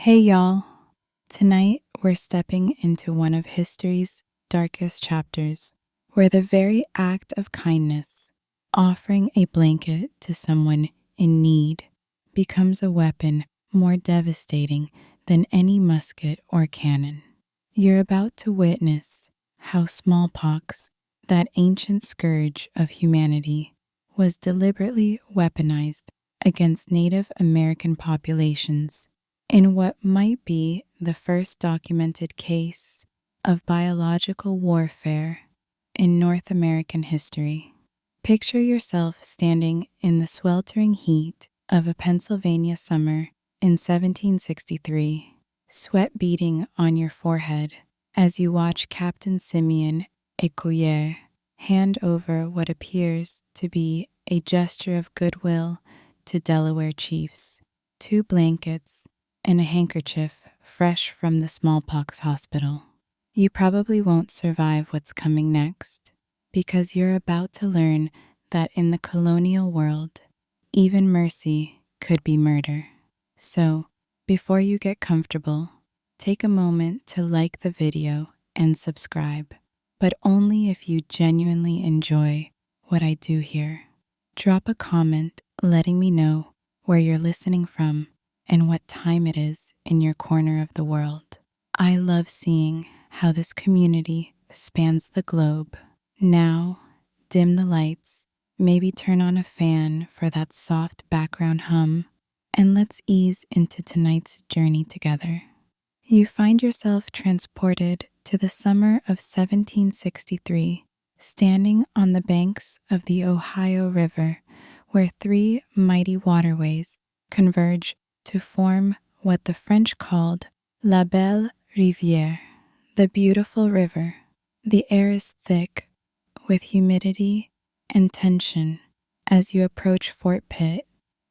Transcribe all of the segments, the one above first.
Hey y'all! Tonight we're stepping into one of history's darkest chapters, where the very act of kindness, offering a blanket to someone in need, becomes a weapon more devastating than any musket or cannon. You're about to witness how smallpox, that ancient scourge of humanity, was deliberately weaponized against Native American populations in what might be the first documented case of biological warfare in North American history. Picture yourself standing in the sweltering heat of a Pennsylvania summer in 1763, sweat beading on your forehead as you watch Captain Simeon Ecuyer hand over what appears to be a gesture of goodwill to Delaware chiefs: 2 blankets and a handkerchief fresh from the smallpox hospital. You probably won't survive what's coming next, because you're about to learn that in the colonial world, even mercy could be murder. So, before you get comfortable, take a moment to like the video and subscribe, but only if you genuinely enjoy what I do here. Drop a comment letting me know where you're listening from and what time it is in your corner of the world. I love seeing how this community spans the globe. Now, dim the lights, maybe turn on a fan for that soft background hum, and let's ease into tonight's journey together. You find yourself transported to the summer of 1763, standing on the banks of the Ohio River, where 3 mighty waterways converge to form what the French called La Belle Rivière, the beautiful river. The air is thick with humidity and tension as you approach Fort Pitt,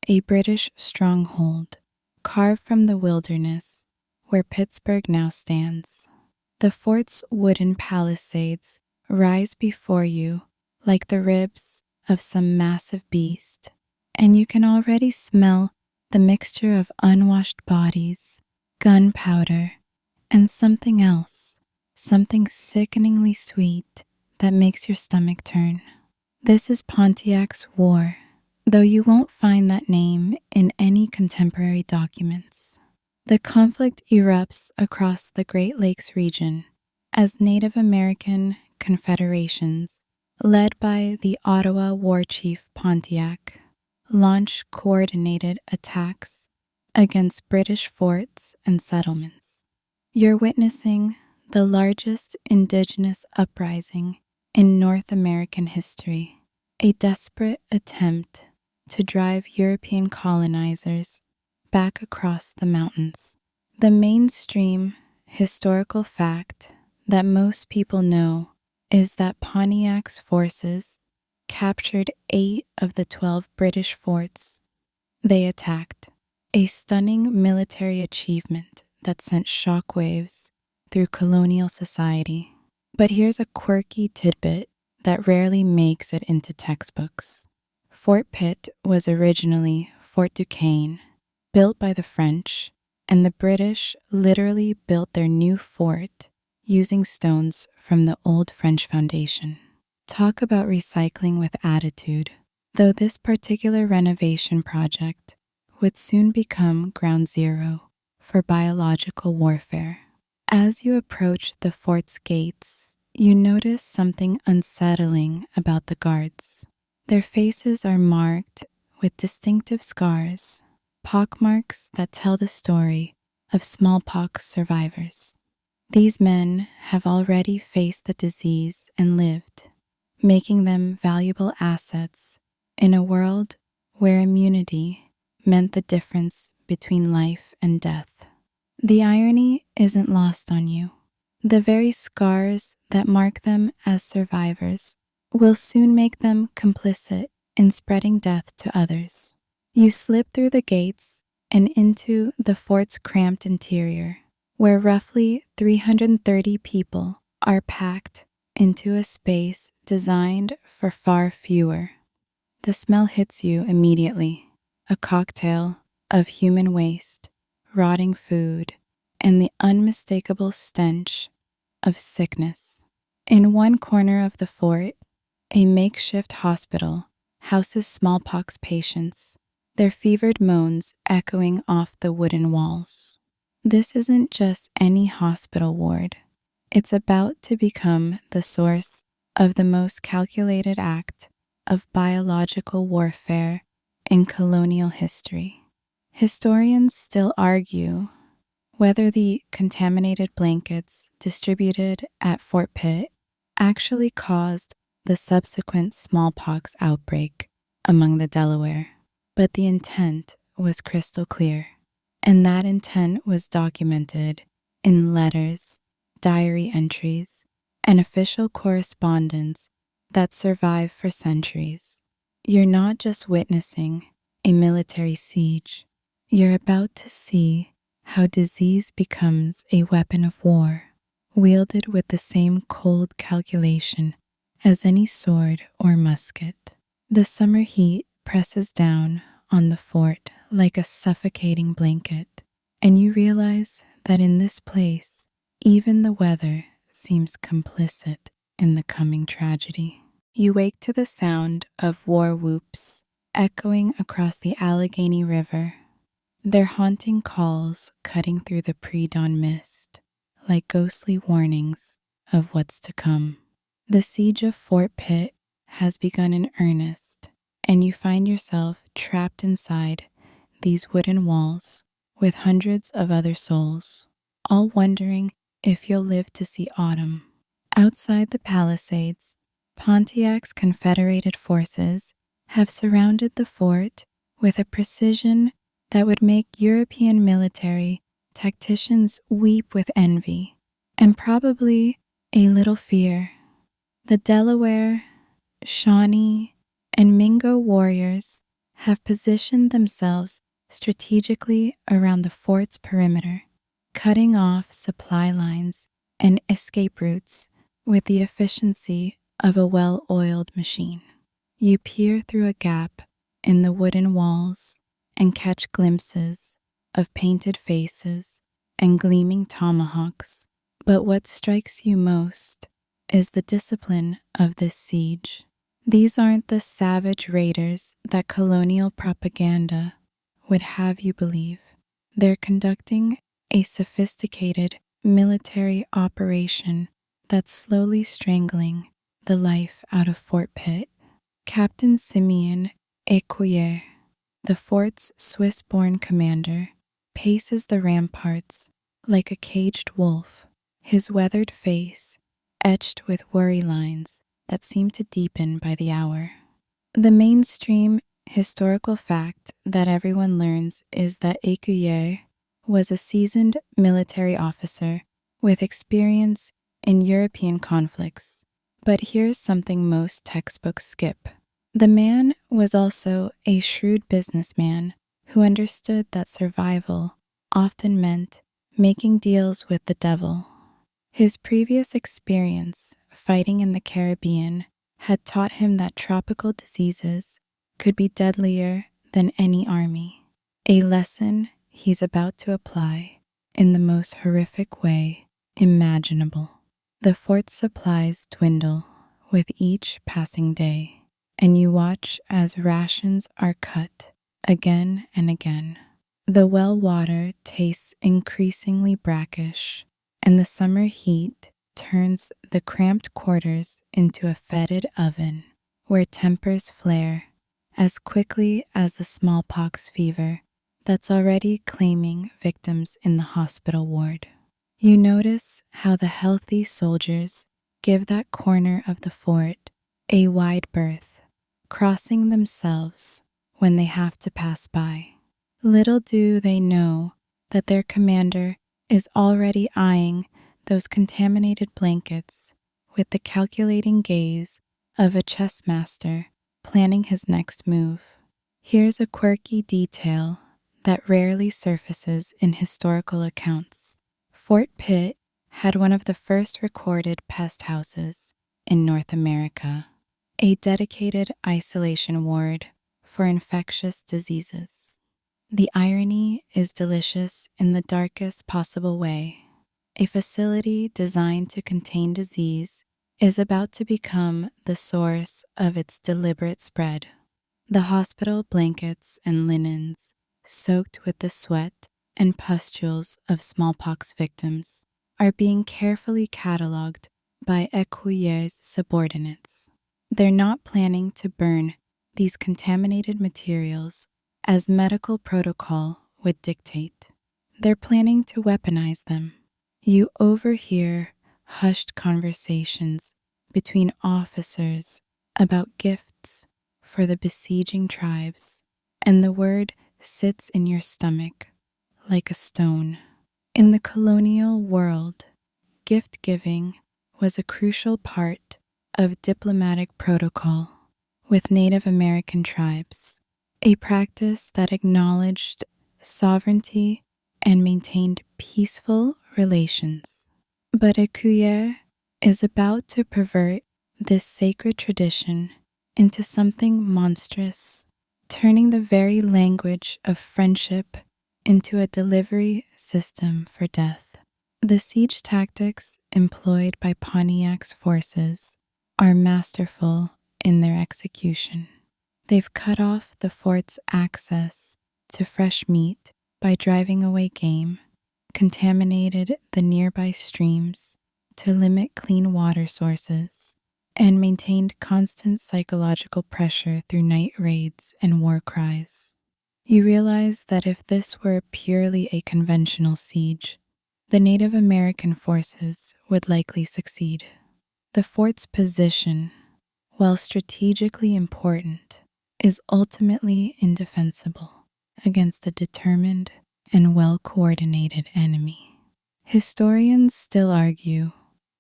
a British stronghold carved from the wilderness where Pittsburgh now stands. The fort's wooden palisades rise before you like the ribs of some massive beast, and you can already smell the mixture of unwashed bodies, gunpowder, and something else, something sickeningly sweet that makes your stomach turn. This is Pontiac's War, though you won't find that name in any contemporary documents. The conflict erupts across the Great Lakes region as Native American confederations, led by the Ottawa war chief Pontiac, launch coordinated attacks against British forts and settlements. You're witnessing the largest indigenous uprising in North American history, a desperate attempt to drive European colonizers back across the mountains. The mainstream historical fact that most people know is that Pontiac's forces captured 8 of the 12 British forts they attacked, a stunning military achievement that sent shockwaves through colonial society. But here's a quirky tidbit that rarely makes it into textbooks. Fort Pitt was originally Fort Duquesne, built by the French, and the British literally built their new fort using stones from the old French foundation. Talk about recycling with attitude, though this particular renovation project would soon become ground zero for biological warfare. As you approach the fort's gates, you notice something unsettling about the guards. Their faces are marked with distinctive scars, pockmarks that tell the story of smallpox survivors. These men have already faced the disease and lived, making them valuable assets in a world where immunity meant the difference between life and death. The irony isn't lost on you. The very scars that mark them as survivors will soon make them complicit in spreading death to others. You slip through the gates and into the fort's cramped interior, where roughly 330 people are packed into a space designed for far fewer. The smell hits you immediately, a cocktail of human waste, rotting food, and the unmistakable stench of sickness. In one corner of the fort, a makeshift hospital houses smallpox patients, their fevered moans echoing off the wooden walls. This isn't just any hospital ward. It's about to become the source of the most calculated act of biological warfare in colonial history. Historians still argue whether the contaminated blankets distributed at Fort Pitt actually caused the subsequent smallpox outbreak among the Delaware, but the intent was crystal clear, and that intent was documented in letters, diary entries, and official correspondence that survive for centuries. You're not just witnessing a military siege, you're about to see how disease becomes a weapon of war, wielded with the same cold calculation as any sword or musket. The summer heat presses down on the fort like a suffocating blanket, and you realize that in this place, even the weather seems complicit in the coming tragedy. You wake to the sound of war whoops echoing across the Allegheny River, their haunting calls cutting through the pre-dawn mist like ghostly warnings of what's to come. The siege of Fort Pitt has begun in earnest, and you find yourself trapped inside these wooden walls with hundreds of other souls, all wondering if you'll live to see autumn. Outside the palisades, Pontiac's Confederated forces have surrounded the fort with a precision that would make European military tacticians weep with envy and probably a little fear. The Delaware, Shawnee, and Mingo warriors have positioned themselves strategically around the fort's perimeter, cutting off supply lines and escape routes with the efficiency of a well-oiled machine. You peer through a gap in the wooden walls and catch glimpses of painted faces and gleaming tomahawks. But what strikes you most is the discipline of this siege. These aren't the savage raiders that colonial propaganda would have you believe. They're conducting a sophisticated military operation that's slowly strangling the life out of Fort Pitt. Captain Simeon Ecuyer, the fort's Swiss-born commander, paces the ramparts like a caged wolf, his weathered face etched with worry lines that seem to deepen by the hour. The mainstream historical fact that everyone learns is that Ecuyer was a seasoned military officer with experience in European conflicts. But here's something most textbooks skip. The man was also a shrewd businessman who understood that survival often meant making deals with the devil. His previous experience fighting in the Caribbean had taught him that tropical diseases could be deadlier than any army, a lesson he's about to apply in the most horrific way imaginable. The fort's supplies dwindle with each passing day, and you watch as rations are cut again and again. The well water tastes increasingly brackish, and the summer heat turns the cramped quarters into a fetid oven where tempers flare as quickly as the smallpox fever that's already claiming victims in the hospital ward. You notice how the healthy soldiers give that corner of the fort a wide berth, crossing themselves when they have to pass by. Little do they know that their commander is already eyeing those contaminated blankets with the calculating gaze of a chess master planning his next move. Here's a quirky detail that rarely surfaces in historical accounts. Fort Pitt had one of the first recorded pest houses in North America, a dedicated isolation ward for infectious diseases. The irony is delicious in the darkest possible way. A facility designed to contain disease is about to become the source of its deliberate spread. The hospital blankets and linens, soaked with the sweat and pustules of smallpox victims, are being carefully cataloged by Ecuyer's subordinates. They're not planning to burn these contaminated materials as medical protocol would dictate. They're planning to weaponize them. You overhear hushed conversations between officers about gifts for the besieging tribes, and the word sits in your stomach like a stone. In the colonial world, gift giving was a crucial part of diplomatic protocol with Native American tribes, a practice that acknowledged sovereignty and maintained peaceful relations. But Ecuyer is about to pervert this sacred tradition into something monstrous, turning the very language of friendship into a delivery system for death. The siege tactics employed by Pontiac's forces are masterful in their execution. They've cut off the fort's access to fresh meat by driving away game, contaminated the nearby streams to limit clean water sources, and maintained constant psychological pressure through night raids and war cries. You realize that if this were purely a conventional siege, the Native American forces would likely succeed. The fort's position, while strategically important, is ultimately indefensible against a determined and well-coordinated enemy. Historians still argue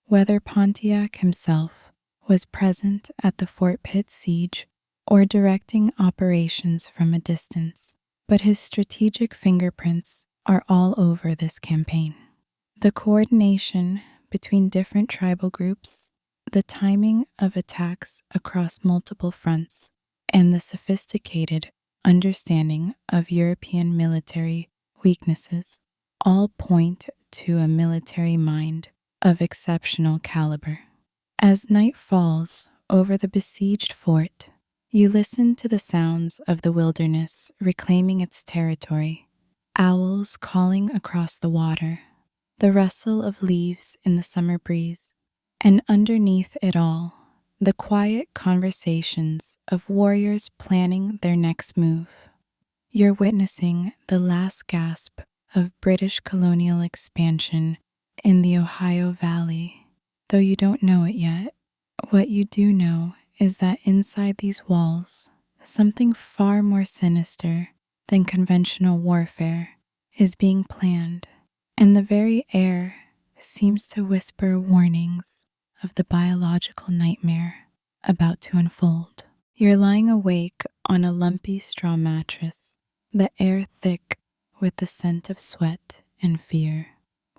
whether Pontiac himself was present at the Fort Pitt siege or directing operations from a distance, but his strategic fingerprints are all over this campaign. The coordination between different tribal groups, the timing of attacks across multiple fronts, and the sophisticated understanding of European military weaknesses all point to a military mind of exceptional caliber. As night falls over the besieged fort, you listen to the sounds of the wilderness reclaiming its territory, owls calling across the water, the rustle of leaves in the summer breeze, and underneath it all, the quiet conversations of warriors planning their next move. You're witnessing the last gasp of British colonial expansion in the Ohio Valley, though you don't know it yet. What you do know is that inside these walls, something far more sinister than conventional warfare is being planned, and the very air seems to whisper warnings of the biological nightmare about to unfold. You're lying awake on a lumpy straw mattress, the air thick with the scent of sweat and fear,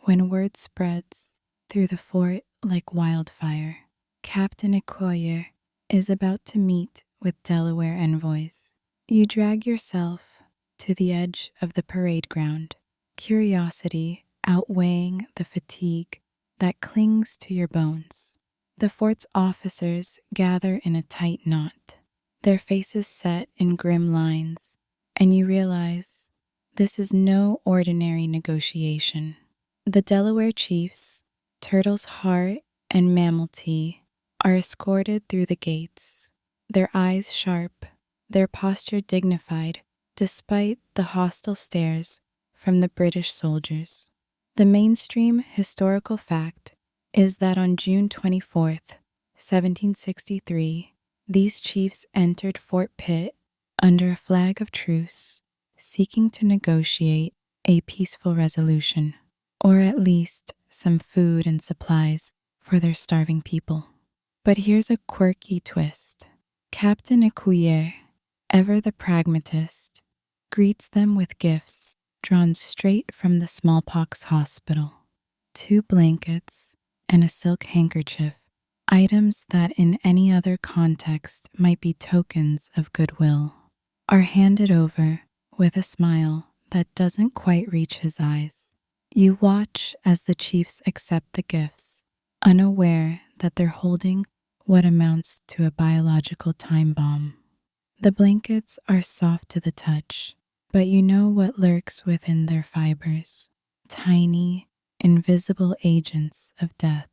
when word spreads through the fort like wildfire. Captain Ecuyer is about to meet with Delaware envoys. You drag yourself to the edge of the parade ground, curiosity outweighing the fatigue that clings to your bones. The fort's officers gather in a tight knot, their faces set in grim lines, and you realize this is no ordinary negotiation. The Delaware chiefs, Turtle's Heart and Mammal Tea, are escorted through the gates, their eyes sharp, their posture dignified despite the hostile stares from the British soldiers. The mainstream historical fact is that on June 24th, 1763, these chiefs entered Fort Pitt under a flag of truce, seeking to negotiate a peaceful resolution, or at least some food and supplies for their starving people. But here's a quirky twist. Captain Ecuyer, ever the pragmatist, greets them with gifts drawn straight from the smallpox hospital. 2 blankets and a silk handkerchief, items that in any other context might be tokens of goodwill, are handed over with a smile that doesn't quite reach his eyes. You watch as the chiefs accept the gifts, unaware that they're holding what amounts to a biological time bomb. The blankets are soft to the touch, but you know what lurks within their fibers: tiny, invisible agents of death.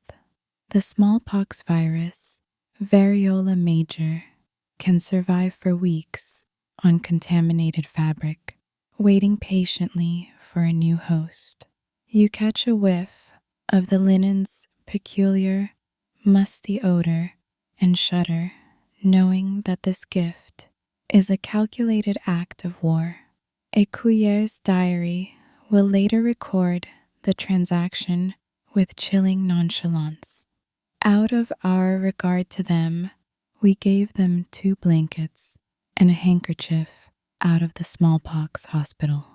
The smallpox virus, variola major, can survive for weeks on contaminated fabric, waiting patiently for a new host. You catch a whiff of the linen's peculiar, musty odor and shudder, knowing that this gift is a calculated act of war. Écuyer's diary will later record the transaction with chilling nonchalance. Out of our regard to them, we gave them 2 blankets and a handkerchief out of the smallpox hospital.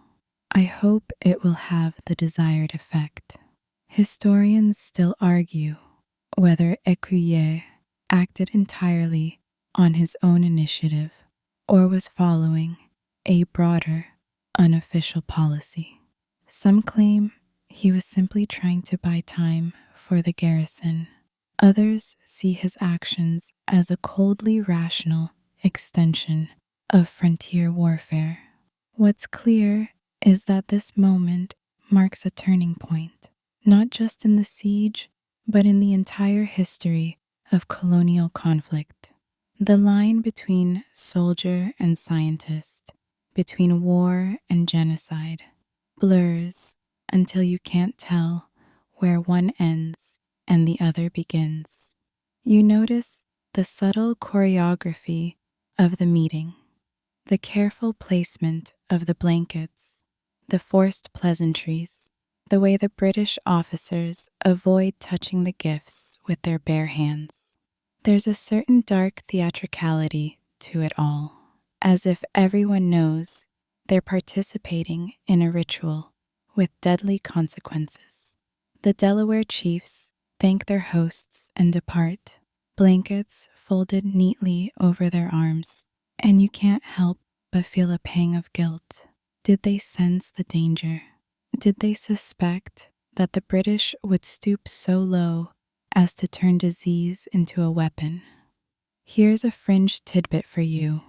I hope it will have the desired effect. Historians still argue whether Écuyer acted entirely on his own initiative or was following a broader, unofficial policy. Some claim he was simply trying to buy time for the garrison. Others see his actions as a coldly rational extension of frontier warfare. What's clear is that this moment marks a turning point, not just in the siege, but in the entire history of colonial conflict. The line between soldier and scientist, between war and genocide, blurs until you can't tell where one ends and the other begins. You notice the subtle choreography of the meeting, the careful placement of the blankets, the forced pleasantries, the way the British officers avoid touching the gifts with their bare hands. There's a certain dark theatricality to it all, as if everyone knows they're participating in a ritual with deadly consequences. The Delaware chiefs thank their hosts and depart, blankets folded neatly over their arms, and you can't help but feel a pang of guilt. Did they sense the danger? Did they suspect that the British would stoop so low as to turn disease into a weapon? Here's a fringe tidbit for you.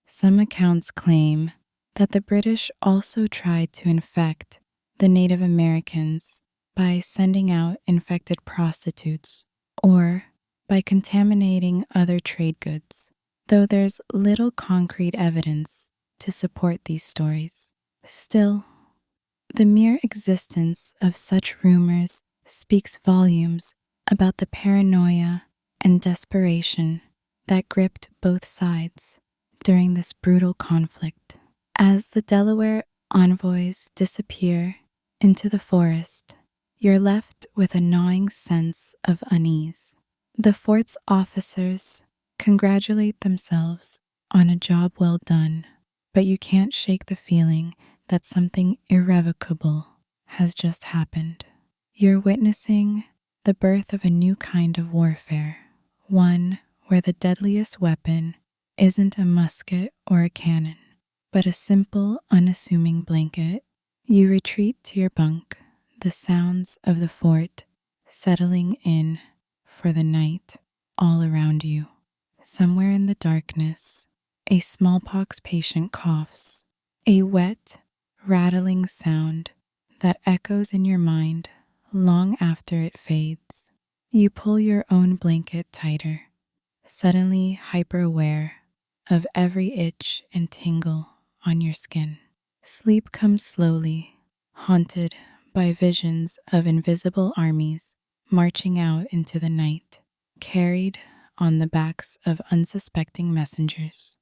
Some accounts claim that the British also tried to infect the Native Americans by sending out infected prostitutes or by contaminating other trade goods, though there's little concrete evidence to support these stories. Still, the mere existence of such rumors speaks volumes about the paranoia and desperation that gripped both sides during this brutal conflict. As the Delaware envoys disappear into the forest, you're left with a gnawing sense of unease. The fort's officers congratulate themselves on a job well done, but you can't shake the feeling that something irrevocable has just happened. You're witnessing the birth of a new kind of warfare, one where the deadliest weapon isn't a musket or a cannon, but a simple, unassuming blanket. You retreat to your bunk, the sounds of the fort settling in for the night all around you. Somewhere in the darkness, a smallpox patient coughs, a wet, rattling sound that echoes in your mind long after it fades. You pull your own blanket tighter, suddenly hyper-aware of every itch and tingle on your skin. Sleep comes slowly, haunted by visions of invisible armies marching out into the night, carried on the backs of unsuspecting messengers.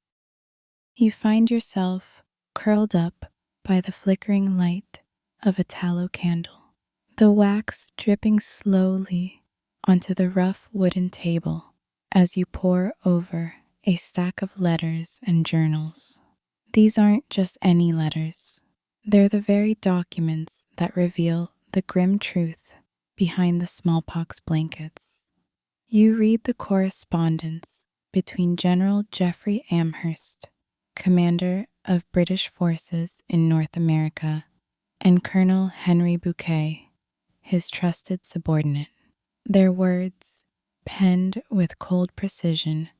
You find yourself curled up by the flickering light of a tallow candle, the wax dripping slowly onto the rough wooden table as you pore over a stack of letters and journals. These aren't just any letters. They're the very documents that reveal the grim truth behind the smallpox blankets. You read the correspondence between General Jeffrey Amherst, commander of British forces in North America, and Colonel Henry Bouquet, his trusted subordinate. Their words, penned with cold precision,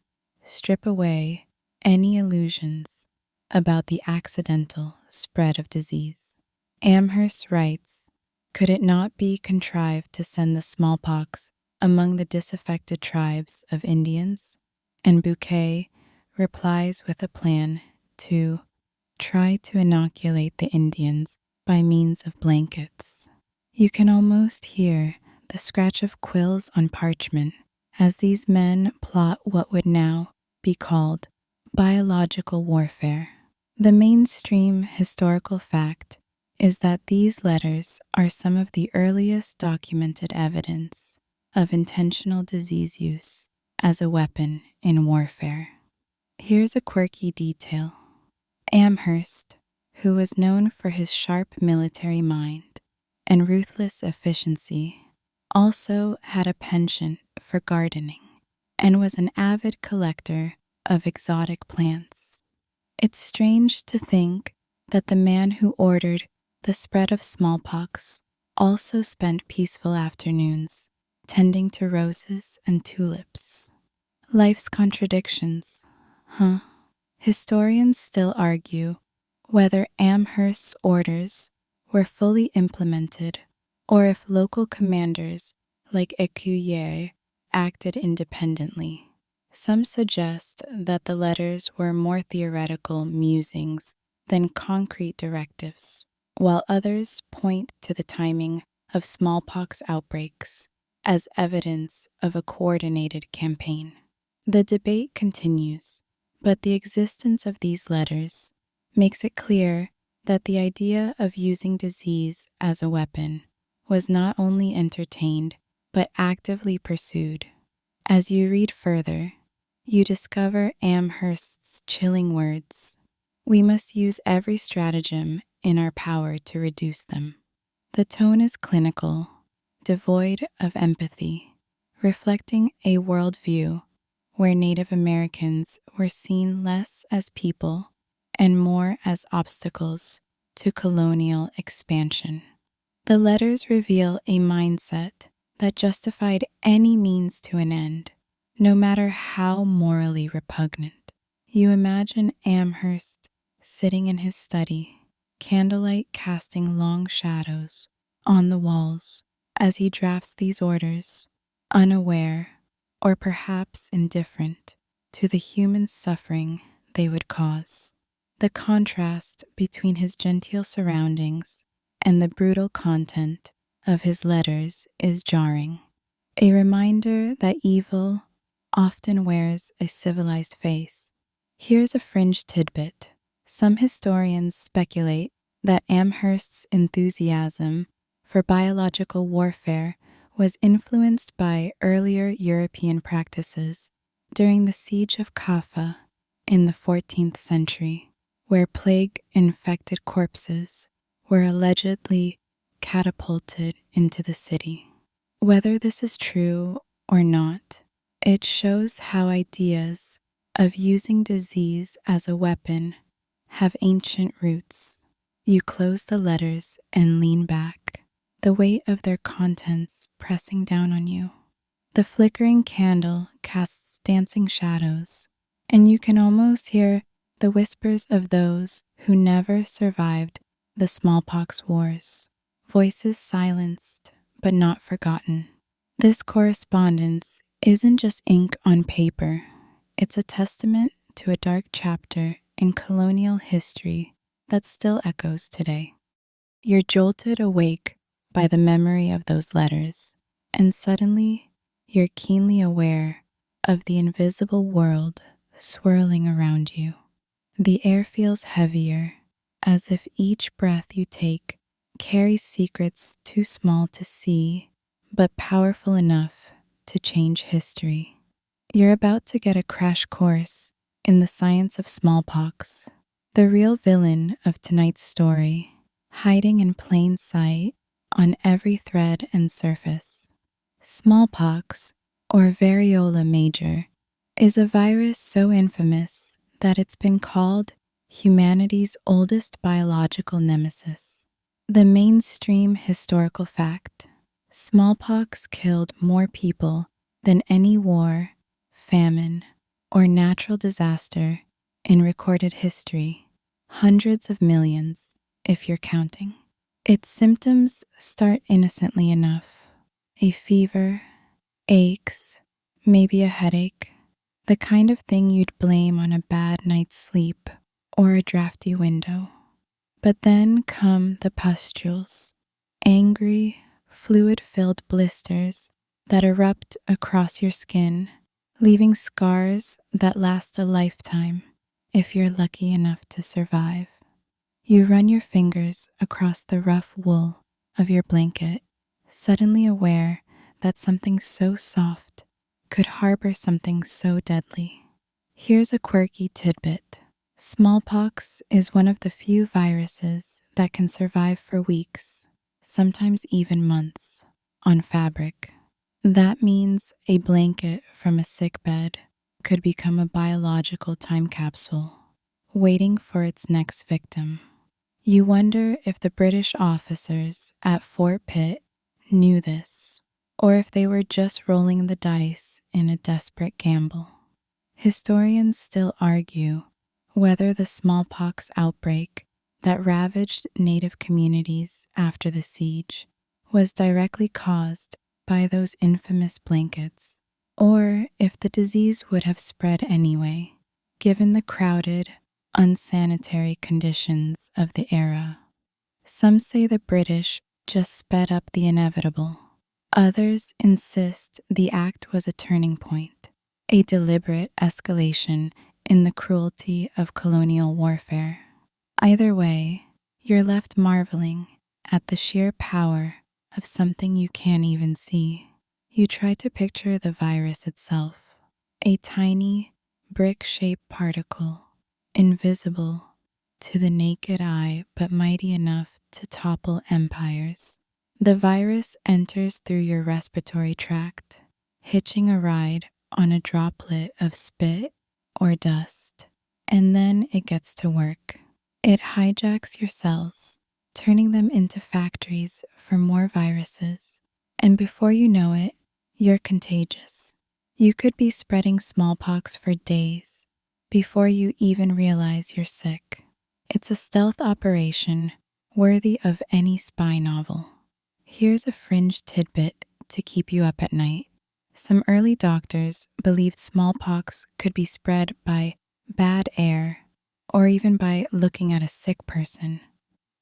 strip away any illusions about the accidental spread of disease. Amherst writes, "Could it not be contrived to send the smallpox among the disaffected tribes of Indians?" And Bouquet replies with a plan to try to inoculate the Indians by means of blankets. You can almost hear the scratch of quills on parchment as these men plot what would now be called biological warfare. The mainstream historical fact is that these letters are some of the earliest documented evidence of intentional disease use as a weapon in warfare. Here's a quirky detail. Amherst, who was known for his sharp military mind and ruthless efficiency, also had a penchant for gardening and was an avid collector of exotic plants. It's strange to think that the man who ordered the spread of smallpox also spent peaceful afternoons tending to roses and tulips. Life's contradictions, huh? Historians still argue whether Amherst's orders were fully implemented or if local commanders like Écuyer acted independently. Some suggest that the letters were more theoretical musings than concrete directives, while others point to the timing of smallpox outbreaks as evidence of a coordinated campaign. The debate continues, but the existence of these letters makes it clear that the idea of using disease as a weapon was not only entertained but actively pursued. As you read further, you discover Amherst's chilling words, "We must use every stratagem in our power to reduce them." The tone is clinical, devoid of empathy, reflecting a worldview where Native Americans were seen less as people and more as obstacles to colonial expansion. The letters reveal a mindset that justified any means to an end, no matter how morally repugnant. You imagine Amherst sitting in his study, candlelight casting long shadows on the walls as he drafts these orders, unaware or perhaps indifferent to the human suffering they would cause. The contrast between his genteel surroundings and the brutal content of his letters is jarring, a reminder that evil often wears a civilized face. Here's a fringe tidbit. Some historians speculate that Amherst's enthusiasm for biological warfare was influenced by earlier European practices during the Siege of Kaffa in the 14th century, where plague-infected corpses were allegedly catapulted into the city. Whether this is true or not, it shows how ideas of using disease as a weapon have ancient roots. You close the letters and lean back, the weight of their contents pressing down on you. The flickering candle casts dancing shadows, and you can almost hear the whispers of those who never survived the smallpox wars, voices silenced but not forgotten. This correspondence isn't just ink on paper, it's a testament to a dark chapter in colonial history that still echoes today. You're jolted awake by the memory of those letters, and suddenly you're keenly aware of the invisible world swirling around you. The air feels heavier, as if each breath you take carries secrets too small to see, but powerful enough to change history. You're about to get a crash course in the science of smallpox, the real villain of tonight's story, hiding in plain sight on every thread and surface. Smallpox, or variola major, is a virus so infamous that it's been called humanity's oldest biological nemesis. The mainstream historical fact: smallpox killed more people than any war, famine, or natural disaster in recorded history, hundreds of millions, if you're counting. Its symptoms start innocently enough: a fever, aches, maybe a headache, the kind of thing you'd blame on a bad night's sleep or a drafty window. But then come the pustules, angry, fluid-filled blisters that erupt across your skin, leaving scars that last a lifetime if you're lucky enough to survive. You run your fingers across the rough wool of your blanket, suddenly aware that something so soft could harbor something so deadly. Here's a quirky tidbit. Smallpox is one of the few viruses that can survive for weeks, sometimes even months, on fabric. That means a blanket from a sick bed could become a biological time capsule, waiting for its next victim. You wonder if the British officers at Fort Pitt knew this, or if they were just rolling the dice in a desperate gamble. Historians still argue whether the smallpox outbreak that ravaged native communities after the siege was directly caused by those infamous blankets, or if the disease would have spread anyway, given the crowded, unsanitary conditions of the era. Some say the British just sped up the inevitable. Others insist the act was a turning point, a deliberate escalation in the cruelty of colonial warfare. Either way, you're left marveling at the sheer power of something you can't even see. You try to picture the virus itself, a tiny, brick-shaped particle, invisible to the naked eye but mighty enough to topple empires. The virus enters through your respiratory tract, hitching a ride on a droplet of spit or dust, and then it gets to work. It hijacks your cells, turning them into factories for more viruses, and before you know it, you're contagious. You could be spreading smallpox for days before you even realize you're sick. It's a stealth operation worthy of any spy novel. Here's a fringe tidbit to keep you up at night. Some early doctors believed smallpox could be spread by bad air or even by looking at a sick person.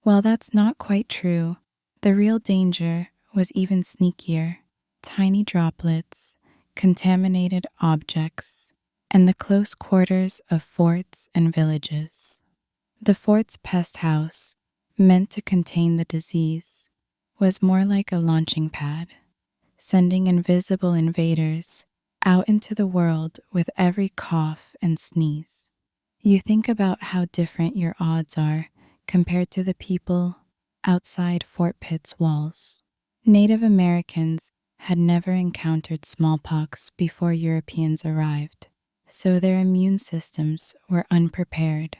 While that's not quite true, the real danger was even sneakier: tiny droplets, contaminated objects, and the close quarters of forts and villages. The fort's pest house, meant to contain the disease, was more like a launching pad, sending invisible invaders out into the world with every cough and sneeze. You think about how different your odds are compared to the people outside Fort Pitt's walls. Native Americans had never encountered smallpox before Europeans arrived, so their immune systems were unprepared.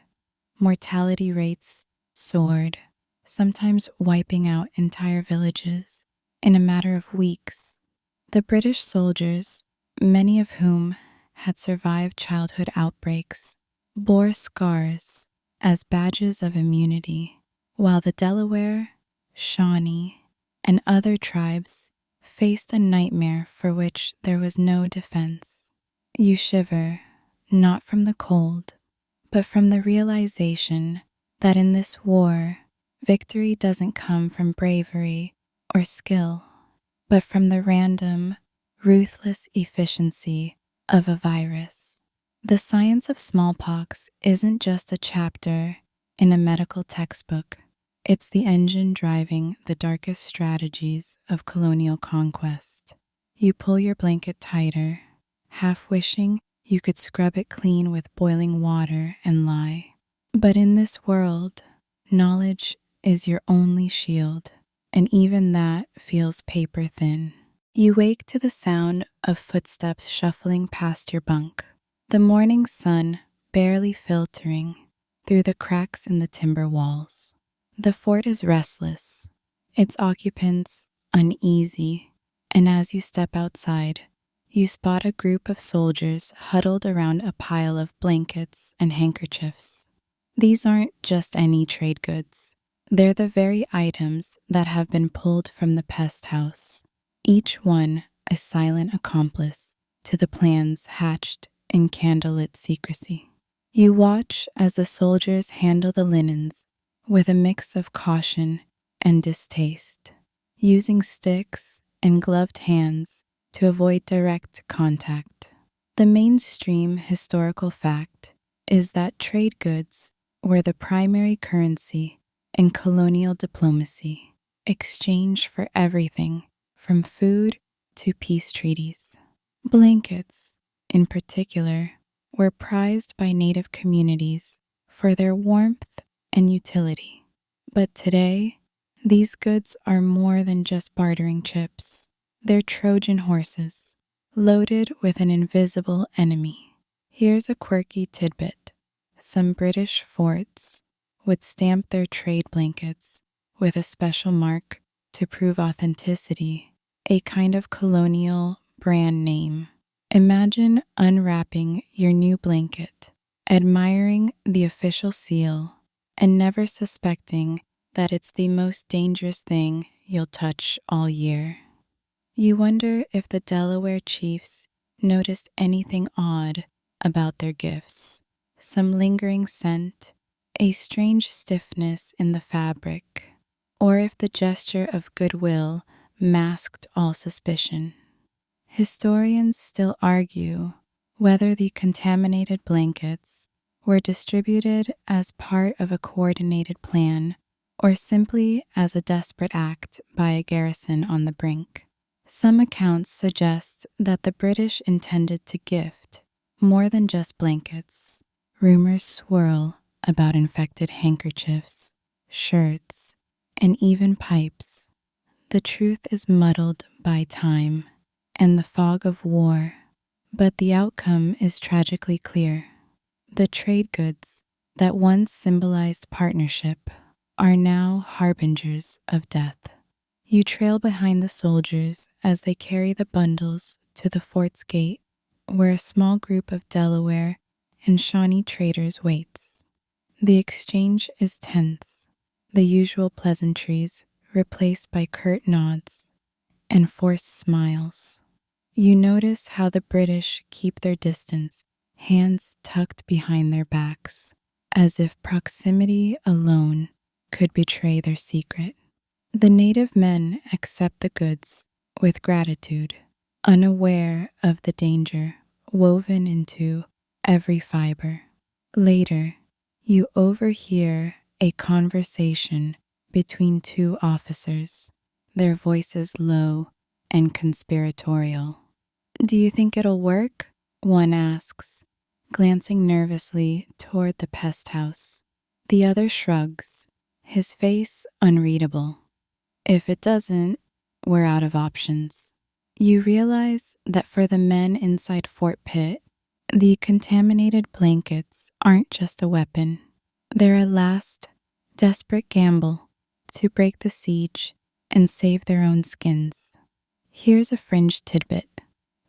Mortality rates soared, sometimes wiping out entire villages in a matter of weeks. The British soldiers, many of whom had survived childhood outbreaks, bore scars as badges of immunity, while the Delaware, Shawnee, and other tribes faced a nightmare for which there was no defense. You shiver, not from the cold, but from the realization that in this war, victory doesn't come from bravery or skill, but from the random, ruthless efficiency of a virus. The Science of Smallpox isn't just a chapter in a medical textbook. It's the engine driving the darkest strategies of colonial conquest. You pull your blanket tighter, half wishing you could scrub it clean with boiling water and lie. But in this world, knowledge is your only shield, and even that feels paper thin. You wake to the sound of footsteps shuffling past your bunk, the morning sun barely filtering through the cracks in the timber walls. The fort is restless, its occupants uneasy, and as you step outside, you spot a group of soldiers huddled around a pile of blankets and handkerchiefs. These aren't just any trade goods. They're the very items that have been pulled from the pest house, each one a silent accomplice to the plans hatched in candlelit secrecy. You watch as the soldiers handle the linens with a mix of caution and distaste, using sticks and gloved hands to avoid direct contact. The mainstream historical fact is that trade goods were the primary currency in colonial diplomacy, exchanged for everything from food to peace treaties. Blankets, in particular, were prized by native communities for their warmth and utility. But today, these goods are more than just bartering chips. They're Trojan horses, loaded with an invisible enemy. Here's a quirky tidbit. Some British forts would stamp their trade blankets with a special mark to prove authenticity, a kind of colonial brand name. Imagine unwrapping your new blanket, admiring the official seal, and never suspecting that it's the most dangerous thing you'll touch all year. You wonder if the Delaware chiefs noticed anything odd about their gifts. Some lingering scent, a strange stiffness in the fabric, or if the gesture of goodwill masked all suspicion. Historians still argue whether the contaminated blankets were distributed as part of a coordinated plan or simply as a desperate act by a garrison on the brink. Some accounts suggest that the British intended to gift more than just blankets. Rumors swirl about infected handkerchiefs, shirts, and even pipes. The truth is muddled by time and the fog of war, but the outcome is tragically clear. The trade goods that once symbolized partnership are now harbingers of death. You trail behind the soldiers as they carry the bundles to the fort's gate, where a small group of Delaware and Shawnee traders waits. The exchange is tense, the usual pleasantries replaced by curt nods and forced smiles. You notice how the British keep their distance, hands tucked behind their backs, as if proximity alone could betray their secret. The native men accept the goods with gratitude, unaware of the danger woven into every fiber. Later, you overhear a conversation between two officers, their voices low and conspiratorial. "Do you think it'll work?" one asks, glancing nervously toward the pest house. The other shrugs, his face unreadable. "If it doesn't, we're out of options." You realize that for the men inside Fort Pitt, the contaminated blankets aren't just a weapon. They're a last, desperate gamble to break the siege and save their own skins. Here's a fringe tidbit.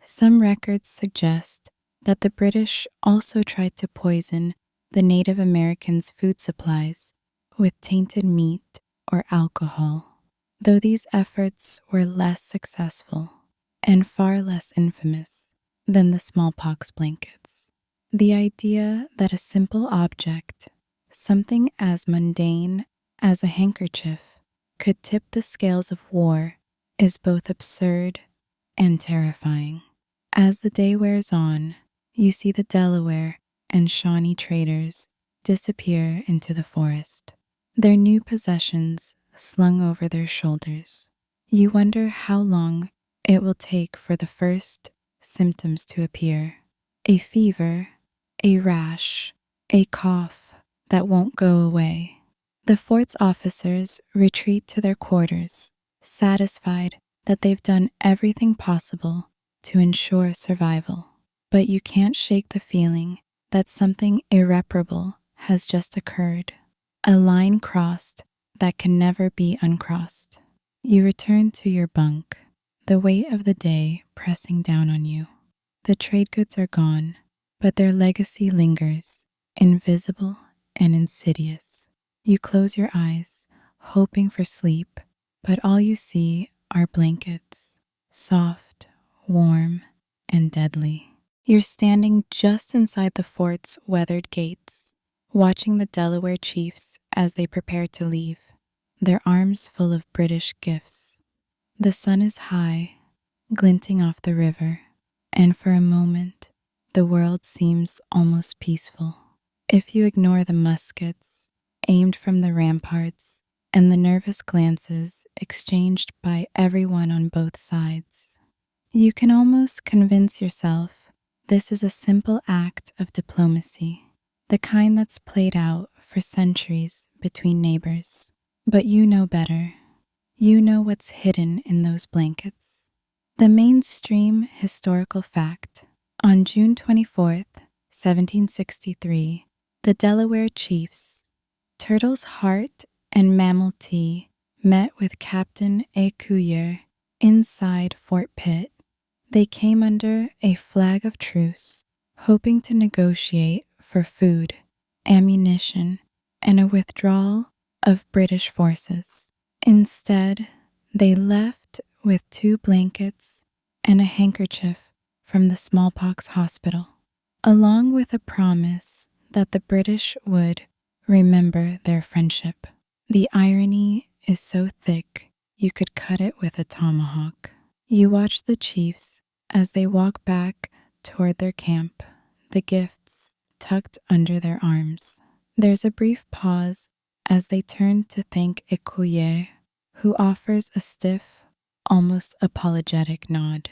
Some records suggest that the British also tried to poison the Native Americans' food supplies with tainted meat or alcohol, though these efforts were less successful and far less infamous than the smallpox blankets. The idea that a simple object, something as mundane as a handkerchief, could tip the scales of war is both absurd and terrifying. As the day wears on, you see the Delaware and Shawnee traders disappear into the forest, their new possessions slung over their shoulders. You wonder how long it will take for the first symptoms to appear. A fever, a rash, a cough that won't go away. The fort's officers retreat to their quarters, satisfied that they've done everything possible to ensure survival. But you can't shake the feeling that something irreparable has just occurred, a line crossed that can never be uncrossed. You return to your bunk, the weight of the day pressing down on you. The trade goods are gone, but their legacy lingers, invisible and insidious. You close your eyes, hoping for sleep, but all you see are blankets, soft, warm, and deadly. You're standing just inside the fort's weathered gates, watching the Delaware chiefs as they prepare to leave, their arms full of British gifts. The sun is high, glinting off the river, and for a moment, the world seems almost peaceful. If you ignore the muskets aimed from the ramparts and the nervous glances exchanged by everyone on both sides, you can almost convince yourself this is a simple act of diplomacy, the kind that's played out for centuries between neighbors. But you know better. You know what's hidden in those blankets. The mainstream historical fact: on June 24th, 1763, the Delaware chiefs, Turtle's Heart and Mammal Tea, met with Captain Écuyer inside Fort Pitt. They came under a flag of truce, hoping to negotiate for food, ammunition, and a withdrawal of British forces. Instead, they left with 2 blankets and a handkerchief from the smallpox hospital, along with a promise that the British would remember their friendship. The irony is so thick you could cut it with a tomahawk. You watch the chiefs as they walk back toward their camp, the gifts tucked under their arms. There's a brief pause as they turn to thank Écuyer, who offers a stiff, almost apologetic nod.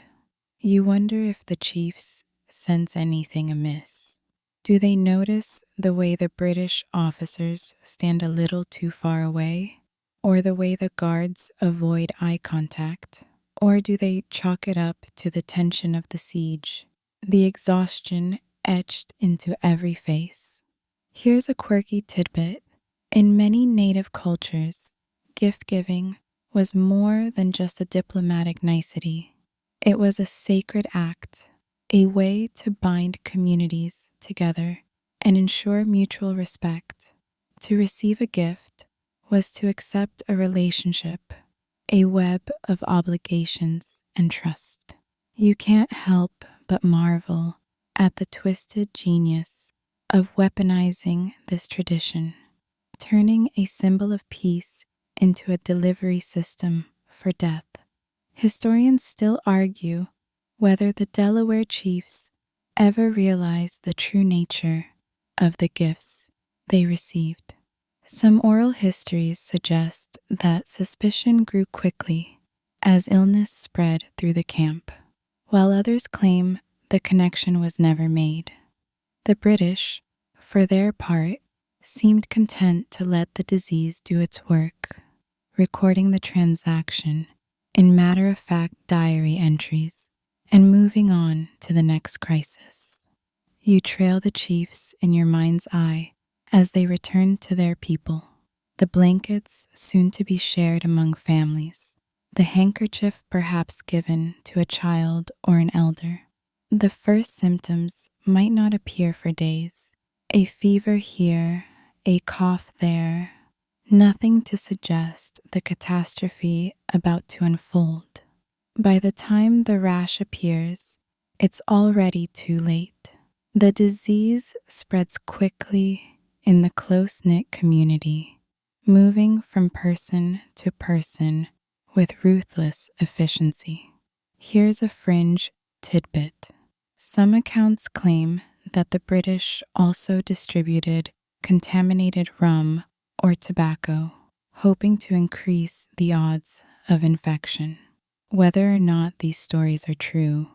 You wonder if the chiefs sense anything amiss. Do they notice the way the British officers stand a little too far away, or the way the guards avoid eye contact? Or do they chalk it up to the tension of the siege, the exhaustion etched into every face? Here's a quirky tidbit. In many native cultures, gift-giving was more than just a diplomatic nicety. It was a sacred act, a way to bind communities together and ensure mutual respect. To receive a gift was to accept a relationship, a web of obligations and trust. You can't help but marvel at the twisted genius of weaponizing this tradition, turning a symbol of peace into a delivery system for death. Historians still argue whether the Delaware chiefs ever realized the true nature of the gifts they received. Some oral histories suggest that suspicion grew quickly as illness spread through the camp, while others claim the connection was never made. The British, for their part, seemed content to let the disease do its work, recording the transaction in matter-of-fact diary entries and moving on to the next crisis. You trail the chiefs in your mind's eye as they return to their people, the blankets soon to be shared among families, the handkerchief perhaps given to a child or an elder. The first symptoms might not appear for days. A fever here, a cough there, nothing to suggest the catastrophe about to unfold. By the time the rash appears, it's already too late. The disease spreads quickly in the close-knit community, moving from person to person with ruthless efficiency. Here's a fringe tidbit. Some accounts claim that the British also distributed contaminated rum or tobacco, hoping to increase the odds of infection. Whether or not these stories are true,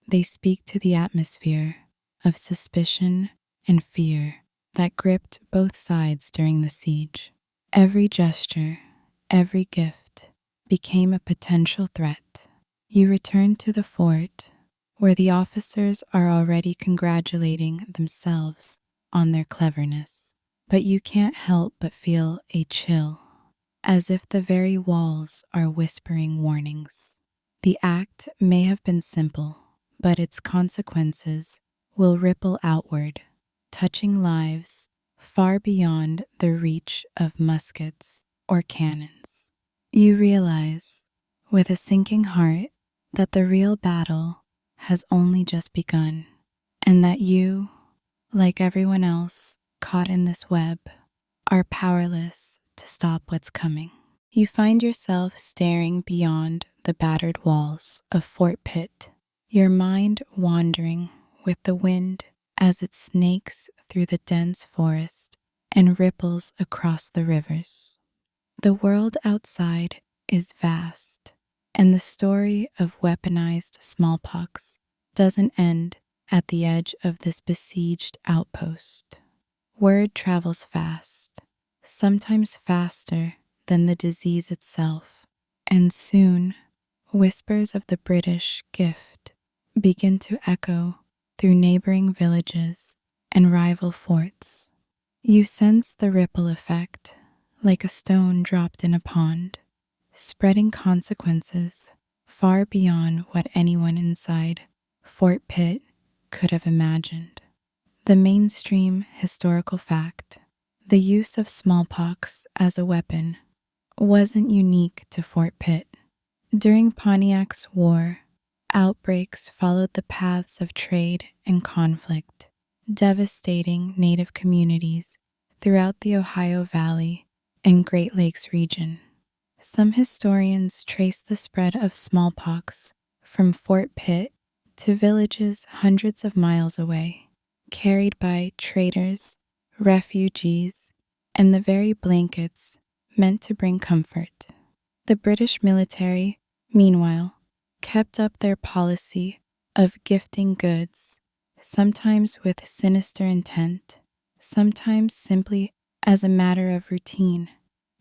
they speak to the atmosphere of suspicion and fear that gripped both sides during the siege. Every gesture, every gift became a potential threat. You return to the fort, where the officers are already congratulating themselves on their cleverness. but you can't help but feel a chill, as if the very walls are whispering warnings. The act may have been simple, but its consequences will ripple outward, touching lives far beyond the reach of muskets or cannons. You realize, with a sinking heart, that the real battle has only just begun, and that you, like everyone else caught in this web, are powerless to stop what's coming. You find yourself staring beyond the battered walls of Fort Pitt, your mind wandering with the wind as it snakes through the dense forest and ripples across the rivers. The world outside is vast, and the story of weaponized smallpox doesn't end at the edge of this besieged outpost. Word travels fast, sometimes faster than the disease itself, and soon whispers of the British gift begin to echo through neighboring villages and rival forts. You sense the ripple effect, like a stone dropped in a pond, spreading consequences far beyond what anyone inside Fort Pitt could have imagined. The mainstream historical fact, the use of smallpox as a weapon, wasn't unique to Fort Pitt. During Pontiac's War, outbreaks followed the paths of trade and conflict, devastating native communities throughout the Ohio Valley and Great Lakes region. Some historians trace the spread of smallpox from Fort Pitt to villages hundreds of miles away, carried by traders, refugees, and the very blankets meant to bring comfort. The British military, meanwhile, kept up their policy of gifting goods, sometimes with sinister intent, sometimes simply as a matter of routine,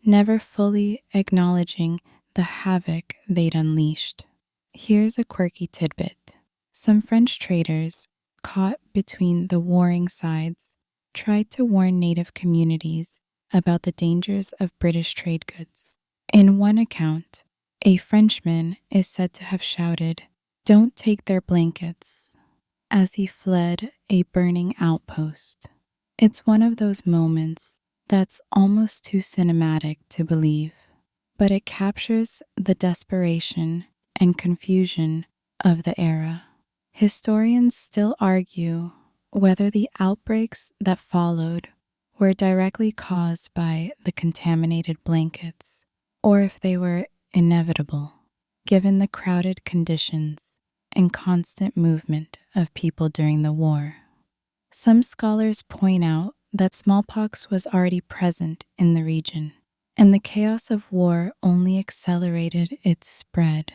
never fully acknowledging the havoc they'd unleashed. Here's a quirky tidbit. Some French traders, caught between the warring sides, tried to warn native communities about the dangers of British trade goods. In one account, a Frenchman is said to have shouted, "Don't take their blankets," as he fled a burning outpost. It's one of those moments that's almost too cinematic to believe, but it captures the desperation and confusion of the era. Historians still argue whether the outbreaks that followed were directly caused by the contaminated blankets, or if they were inevitable, given the crowded conditions and constant movement of people during the war. Some scholars point out that smallpox was already present in the region, and the chaos of war only accelerated its spread.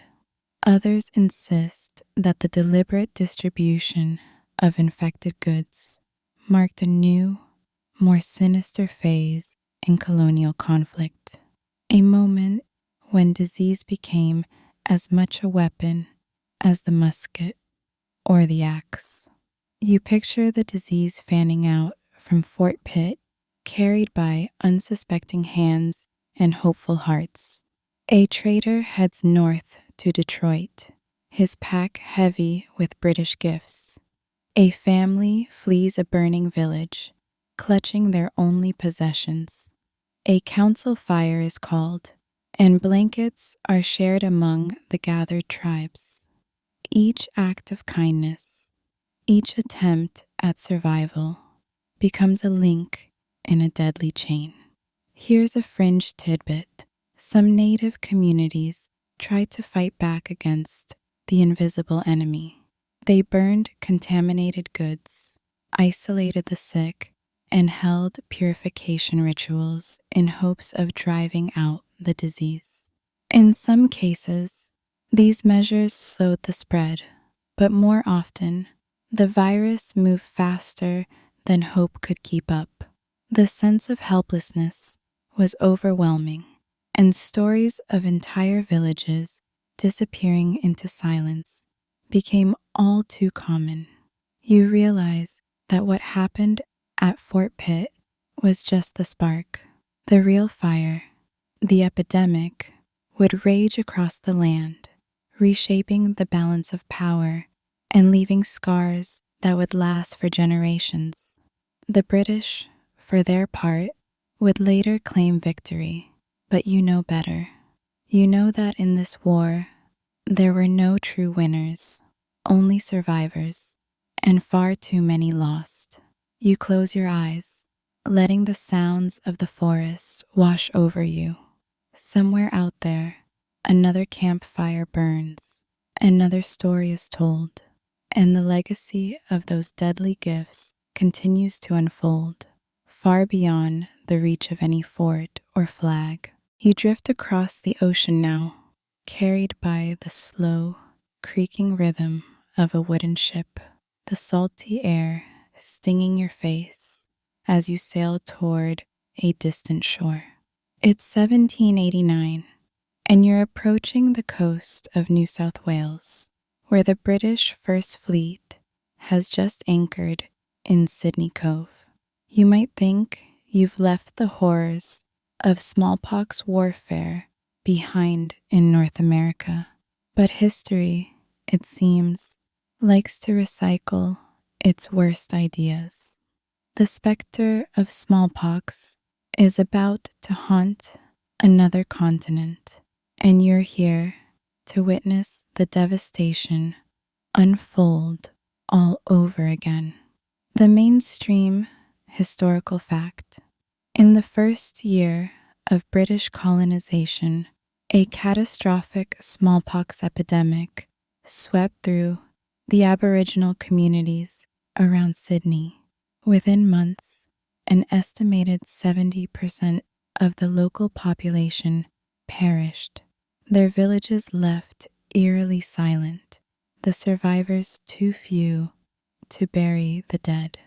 Others insist that the deliberate distribution of infected goods marked a new, more sinister phase in colonial conflict, a moment when disease became as much a weapon as the musket or the axe. You picture the disease fanning out from Fort Pitt, carried by unsuspecting hands and hopeful hearts. A trader heads north to Detroit, his pack heavy with British gifts. A family flees a burning village, clutching their only possessions. A council fire is called, and blankets are shared among the gathered tribes. Each act of kindness, each attempt at survival, becomes a link in a deadly chain. Here's a fringe tidbit. Some native communities tried to fight back against the invisible enemy. They burned contaminated goods, isolated the sick, and held purification rituals in hopes of driving out the disease. In some cases, these measures slowed the spread, but more often, the virus moved faster than hope could keep up. The sense of helplessness was overwhelming, and stories of entire villages disappearing into silence became all too common. You realize that what happened at Fort Pitt was just the spark. The real fire, the epidemic, would rage across the land, reshaping the balance of power and leaving scars that would last for generations. The British, for their part, would later claim victory, but you know better. You know that in this war, there were no true winners, only survivors, and far too many lost. You close your eyes, letting the sounds of the forest wash over you. Somewhere out there, another campfire burns, another story is told, and the legacy of those deadly gifts continues to unfold, far beyond the reach of any fort or flag. You drift across the ocean now, carried by the slow, creaking rhythm of a wooden ship, the salty air stinging your face as you sail toward a distant shore. It's 1789, and you're approaching the coast of New South Wales, where the British First Fleet has just anchored in Sydney Cove. You might think you've left the horrors of smallpox warfare behind in North America, but history, it seems, likes to recycle its worst ideas. The specter of smallpox is about to haunt another continent, and you're here to witness the devastation unfold all over again. The mainstream historical fact: in the first year of British colonization, a catastrophic smallpox epidemic swept through the Aboriginal communities around Sydney. Within months, an estimated 70% of the local population perished, their villages left eerily silent, the survivors too few to bury the dead.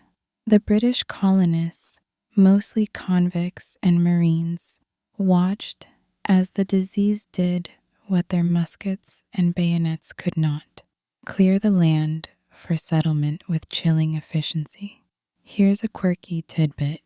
The British colonists, mostly convicts and Marines, watched as the disease did what their muskets and bayonets could not: clear the land for settlement with chilling efficiency. Here's a quirky tidbit.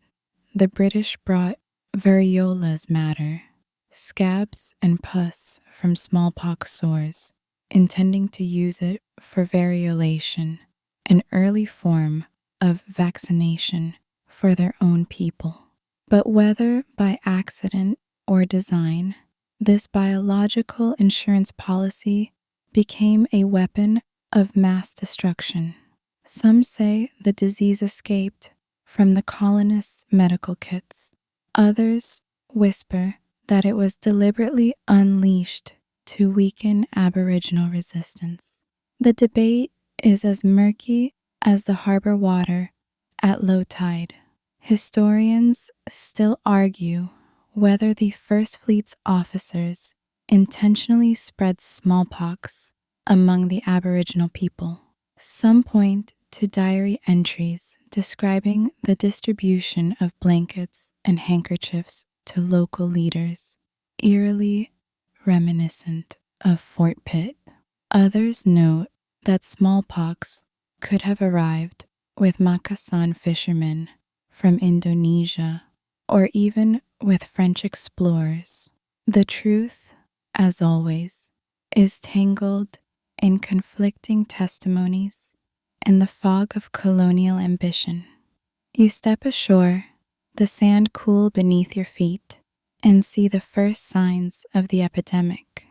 The British brought variola's matter, scabs and pus from smallpox sores, intending to use it for variolation, an early form of vaccination for their own people. But whether by accident or design, this biological insurance policy became a weapon of mass destruction. Some say the disease escaped from the colonists' medical kits. Others whisper that it was deliberately unleashed to weaken Aboriginal resistance. The debate is as murky as the harbor water at low tide. Historians still argue whether the First Fleet's officers intentionally spread smallpox among the Aboriginal people. Some point to diary entries describing the distribution of blankets and handkerchiefs to local leaders, eerily reminiscent of Fort Pitt. Others note that smallpox could have arrived with Makassar fishermen from Indonesia, or even with French explorers. The truth, as always, is tangled in conflicting testimonies and the fog of colonial ambition. You step ashore, the sand cool beneath your feet, and see the first signs of the epidemic: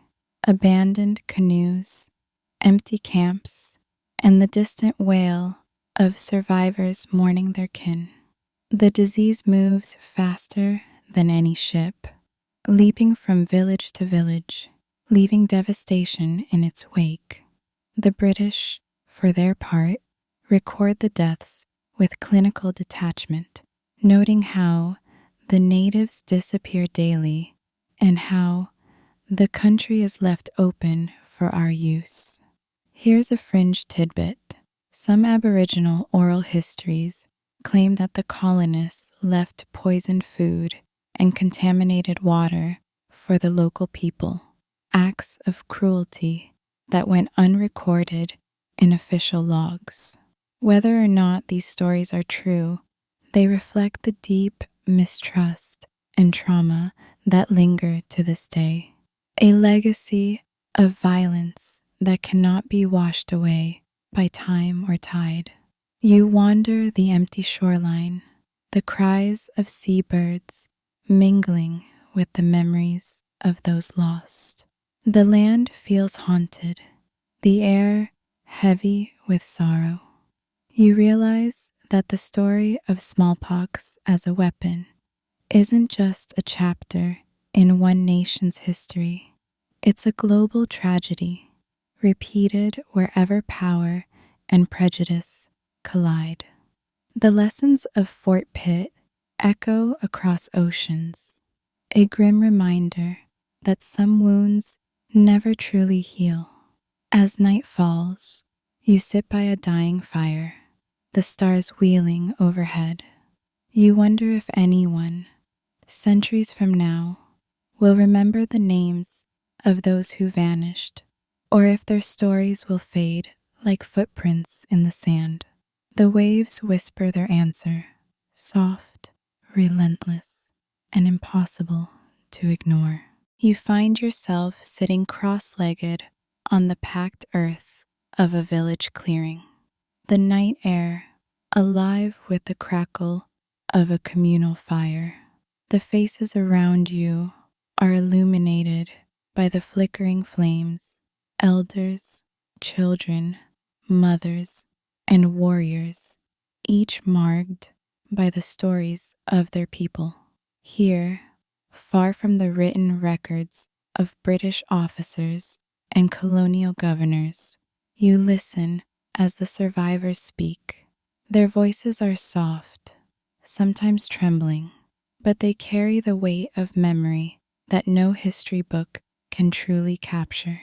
abandoned canoes, empty camps, and the distant wail of survivors mourning their kin. The disease moves faster than any ship, leaping from village to village, leaving devastation in its wake. The British, for their part, record the deaths with clinical detachment, noting how the natives disappear daily and how the country is left open for our use. Here's a fringe tidbit. Some Aboriginal oral histories claim that the colonists left poisoned food and contaminated water for the local people, acts of cruelty that went unrecorded in official logs. Whether or not these stories are true, they reflect the deep mistrust, and trauma that linger to this day. A legacy of violence that cannot be washed away by time or tide. You wander the empty shoreline, the cries of seabirds mingling with the memories of those lost. The land feels haunted, the air heavy with sorrow. You realize that the story of smallpox as a weapon isn't just a chapter in one nation's history. It's a global tragedy, repeated wherever power and prejudice collide. The lessons of Fort Pitt echo across oceans, a grim reminder that some wounds never truly heal. As night falls, you sit by a dying fire, the stars wheeling overhead. You wonder if anyone, centuries from now, will remember the names of those who vanished, or if their stories will fade like footprints in the sand. The waves whisper their answer, soft, relentless, and impossible to ignore. You find yourself sitting cross-legged on the packed earth of a village clearing. The night air alive with the crackle of a communal fire. The faces around you are illuminated by the flickering flames. Elders, children, mothers, and warriors, each marked by the stories of their people. Here, far from the written records of British officers and colonial governors, you listen as the survivors speak. Their voices are soft, sometimes trembling, but they carry the weight of memory that no history book can truly capture.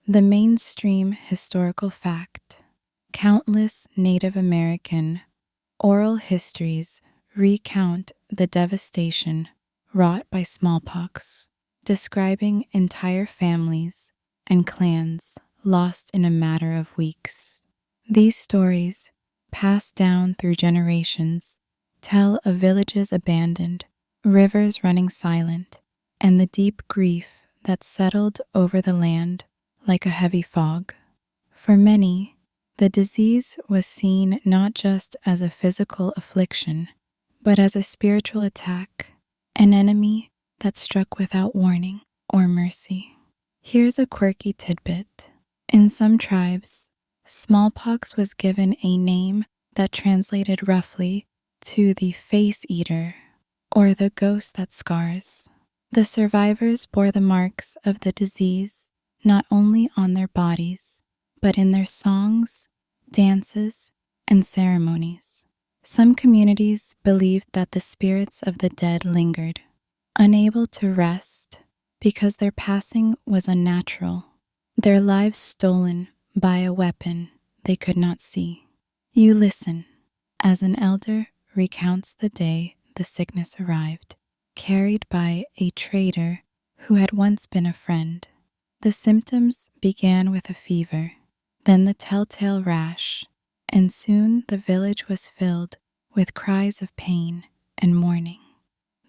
The mainstream historical fact: countless Native American oral histories recount the devastation wrought by smallpox, describing entire families and clans lost in a matter of weeks. These stories, passed down through generations, tell of villages abandoned, rivers running silent, and the deep grief that settled over the land like a heavy fog. For many, the disease was seen not just as a physical affliction, but as a spiritual attack, an enemy that struck without warning or mercy. Here's a quirky tidbit. In some tribes, smallpox was given a name that translated roughly to the face eater or the ghost that scars. The survivors bore the marks of the disease not only on their bodies, but in their songs, dances, and ceremonies. Some communities believed that the spirits of the dead lingered, unable to rest because their passing was unnatural, their lives stolen by a weapon they could not see. You listen as an elder recounts the day the sickness arrived, carried by a trader who had once been a friend. The symptoms began with a fever, then the telltale rash, and soon the village was filled with cries of pain and mourning.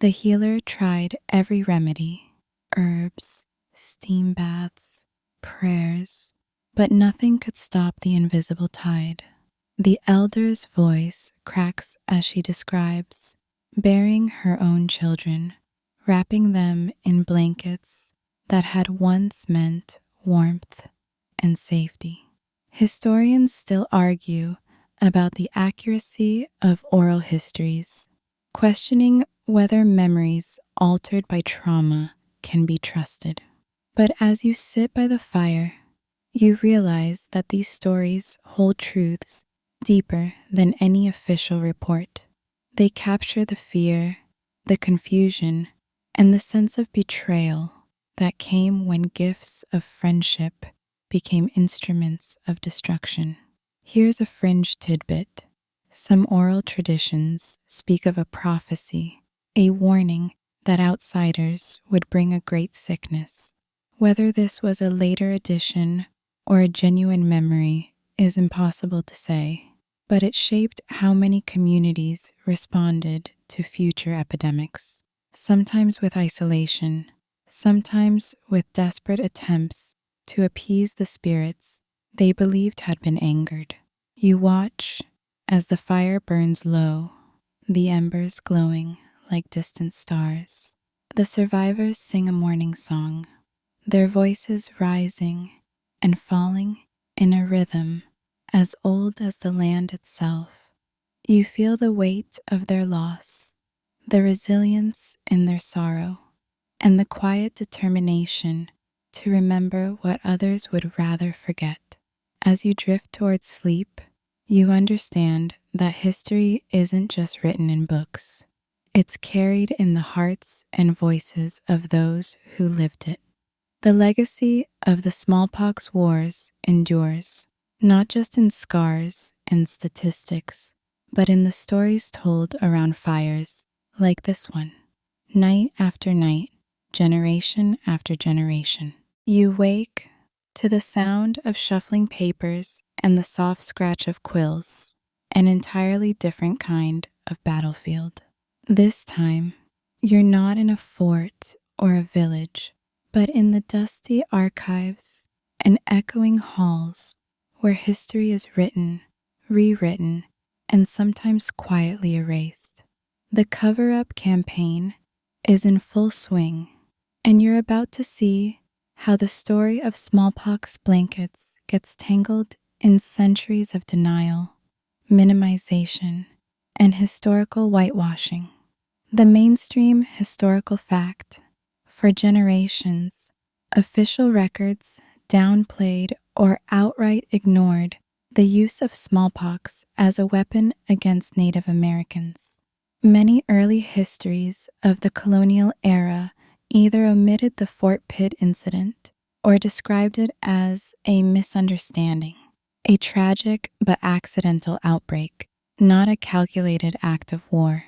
The healer tried every remedy, herbs, steam baths, prayers, but nothing could stop the invisible tide. The elder's voice cracks as she describes, bearing her own children, wrapping them in blankets that had once meant warmth and safety. Historians still argue about the accuracy of oral histories, questioning whether memories altered by trauma can be trusted. But as you sit by the fire, you realize that these stories hold truths deeper than any official report. They capture the fear, the confusion, and the sense of betrayal that came when gifts of friendship became instruments of destruction. Here's a fringe tidbit. Some oral traditions speak of a prophecy, a warning that outsiders would bring a great sickness. Whether this was a later addition or a genuine memory is impossible to say, but it shaped how many communities responded to future epidemics, sometimes with isolation, sometimes with desperate attempts to appease the spirits they believed had been angered. You watch as the fire burns low, the embers glowing like distant stars. The survivors sing a morning song, their voices rising and falling in a rhythm as old as the land itself. You feel the weight of their loss, the resilience in their sorrow, and the quiet determination to remember what others would rather forget. As you drift towards sleep, you understand that history isn't just written in books. It's carried in the hearts and voices of those who lived it. The legacy of the smallpox wars endures, not just in scars and statistics, but in the stories told around fires like this one. Night after night, generation after generation. You wake to the sound of shuffling papers and the soft scratch of quills, an entirely different kind of battlefield. This time, you're not in a fort or a village, but in the dusty archives and echoing halls where history is written, rewritten, and sometimes quietly erased. The cover-up campaign is in full swing, and you're about to see how the story of smallpox blankets gets tangled in centuries of denial, minimization, and historical whitewashing. The mainstream historical fact, for generations, official records downplayed or outright ignored the use of smallpox as a weapon against Native Americans. Many early histories of the colonial era either omitted the Fort Pitt incident or described it as a misunderstanding, a tragic but accidental outbreak, not a calculated act of war.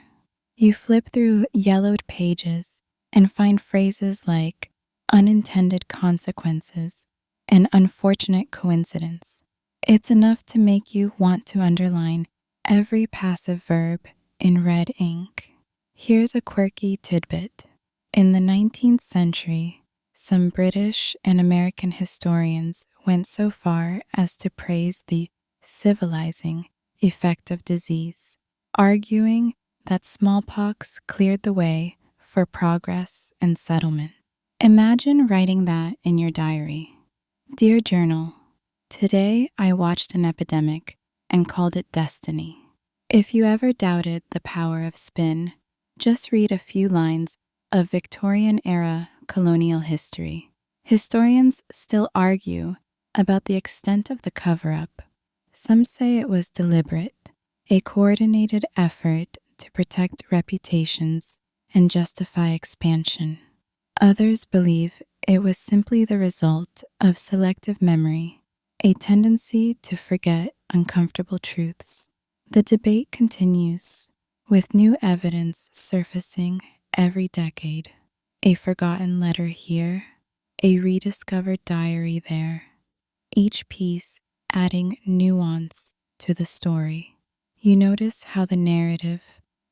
You flip through yellowed pages and find phrases like unintended consequences and unfortunate coincidence. It's enough to make you want to underline every passive verb in red ink. Here's a quirky tidbit. In the 19th century, some British and American historians went so far as to praise the civilizing effect of disease, arguing that smallpox cleared the way for progress and settlement. Imagine writing that in your diary. Dear Journal, today I watched an epidemic and called it destiny. If you ever doubted the power of spin, just read a few lines of Victorian-era colonial history. Historians still argue about the extent of the cover-up. Some say it was deliberate, a coordinated effort to protect reputations and justify expansion. Others believe it was simply the result of selective memory, a tendency to forget uncomfortable truths. The debate continues, with new evidence surfacing every decade. A forgotten letter here, a rediscovered diary there, each piece adding nuance to the story. You notice how the narrative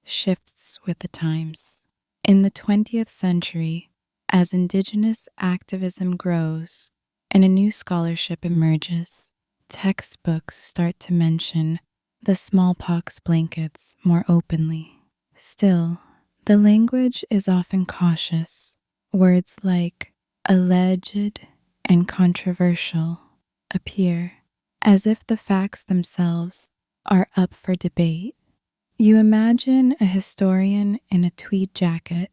shifts with the times. In the 20th century, as Indigenous activism grows and a new scholarship emerges, textbooks start to mention the smallpox blankets more openly. Still, the language is often cautious. Words like alleged and controversial appear, as if the facts themselves are up for debate. You imagine a historian in a tweed jacket,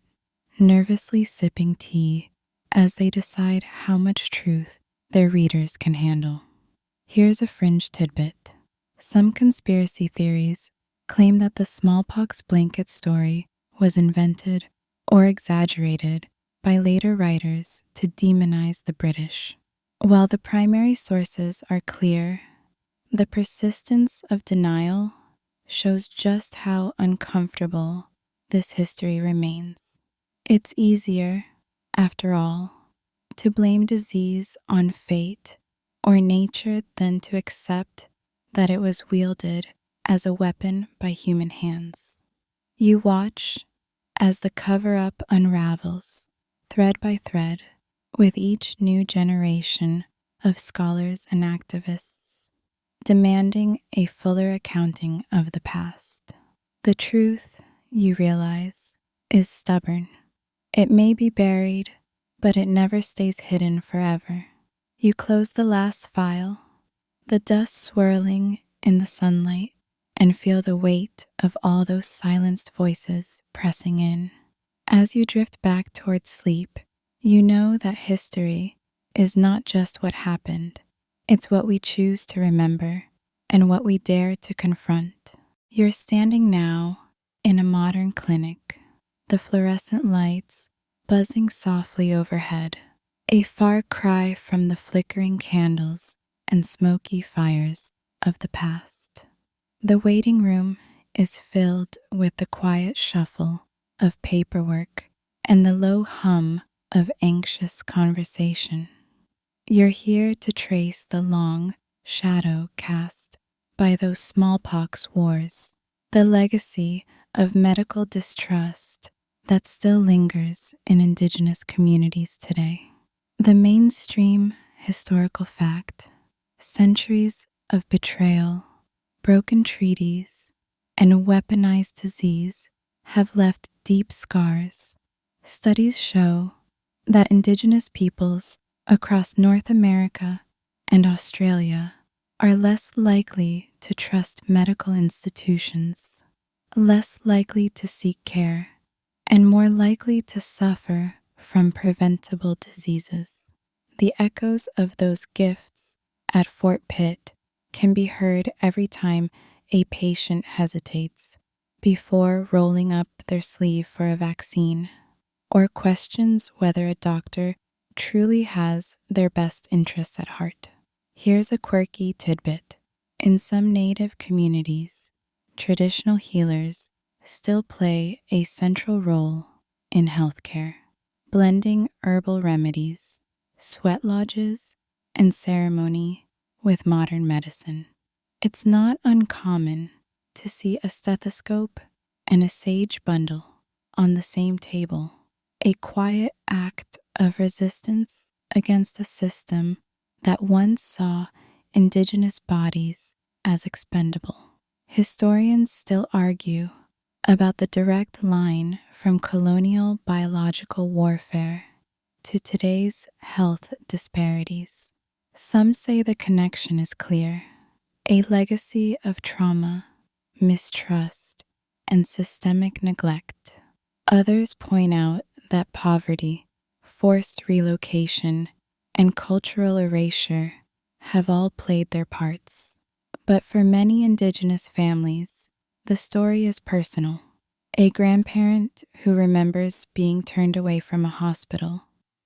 nervously sipping tea as they decide how much truth their readers can handle. Here's a fringe tidbit. Some conspiracy theories claim that the smallpox blanket story was invented or exaggerated by later writers to demonize the British. While the primary sources are clear, the persistence of denial shows just how uncomfortable this history remains. It's easier, after all, to blame disease on fate or nature than to accept that it was wielded as a weapon by human hands. You watch as the cover-up unravels, thread by thread, with each new generation of scholars and activists, demanding a fuller accounting of the past. The truth, you realize, is stubborn. It may be buried, but it never stays hidden forever. You close the last file, the dust swirling in the sunlight, and feel the weight of all those silenced voices pressing in. As you drift back towards sleep, you know that history is not just what happened, it's what we choose to remember and what we dare to confront. You're standing now in a modern clinic, the fluorescent lights buzzing softly overhead, a far cry from the flickering candles and smoky fires of the past. The waiting room is filled with the quiet shuffle of paperwork and the low hum of anxious conversation. You're here to trace the long shadow cast by those smallpox wars, the legacy of medical distrust that still lingers in Indigenous communities today. The mainstream historical fact, centuries of betrayal, broken treaties, and weaponized disease have left deep scars. Studies show that Indigenous peoples across North America and Australia are less likely to trust medical institutions, less likely to seek care, and more likely to suffer from preventable diseases. The echoes of those gifts at Fort Pitt can be heard every time a patient hesitates before rolling up their sleeve for a vaccine, or questions whether a doctor truly has their best interests at heart. Here's a quirky tidbit. In some Native communities, traditional healers still play a central role in healthcare, blending herbal remedies, sweat lodges, and ceremony with modern medicine. It's not uncommon to see a stethoscope and a sage bundle on the same table, a quiet act of resistance against a system that once saw Indigenous bodies as expendable. Historians still argue about the direct line from colonial biological warfare to today's health disparities. Some say the connection is clear, a legacy of trauma, mistrust, and systemic neglect. Others point out that poverty, forced relocation, and cultural erasure have all played their parts. But for many Indigenous families, the story is personal. A grandparent who remembers being turned away from a hospital,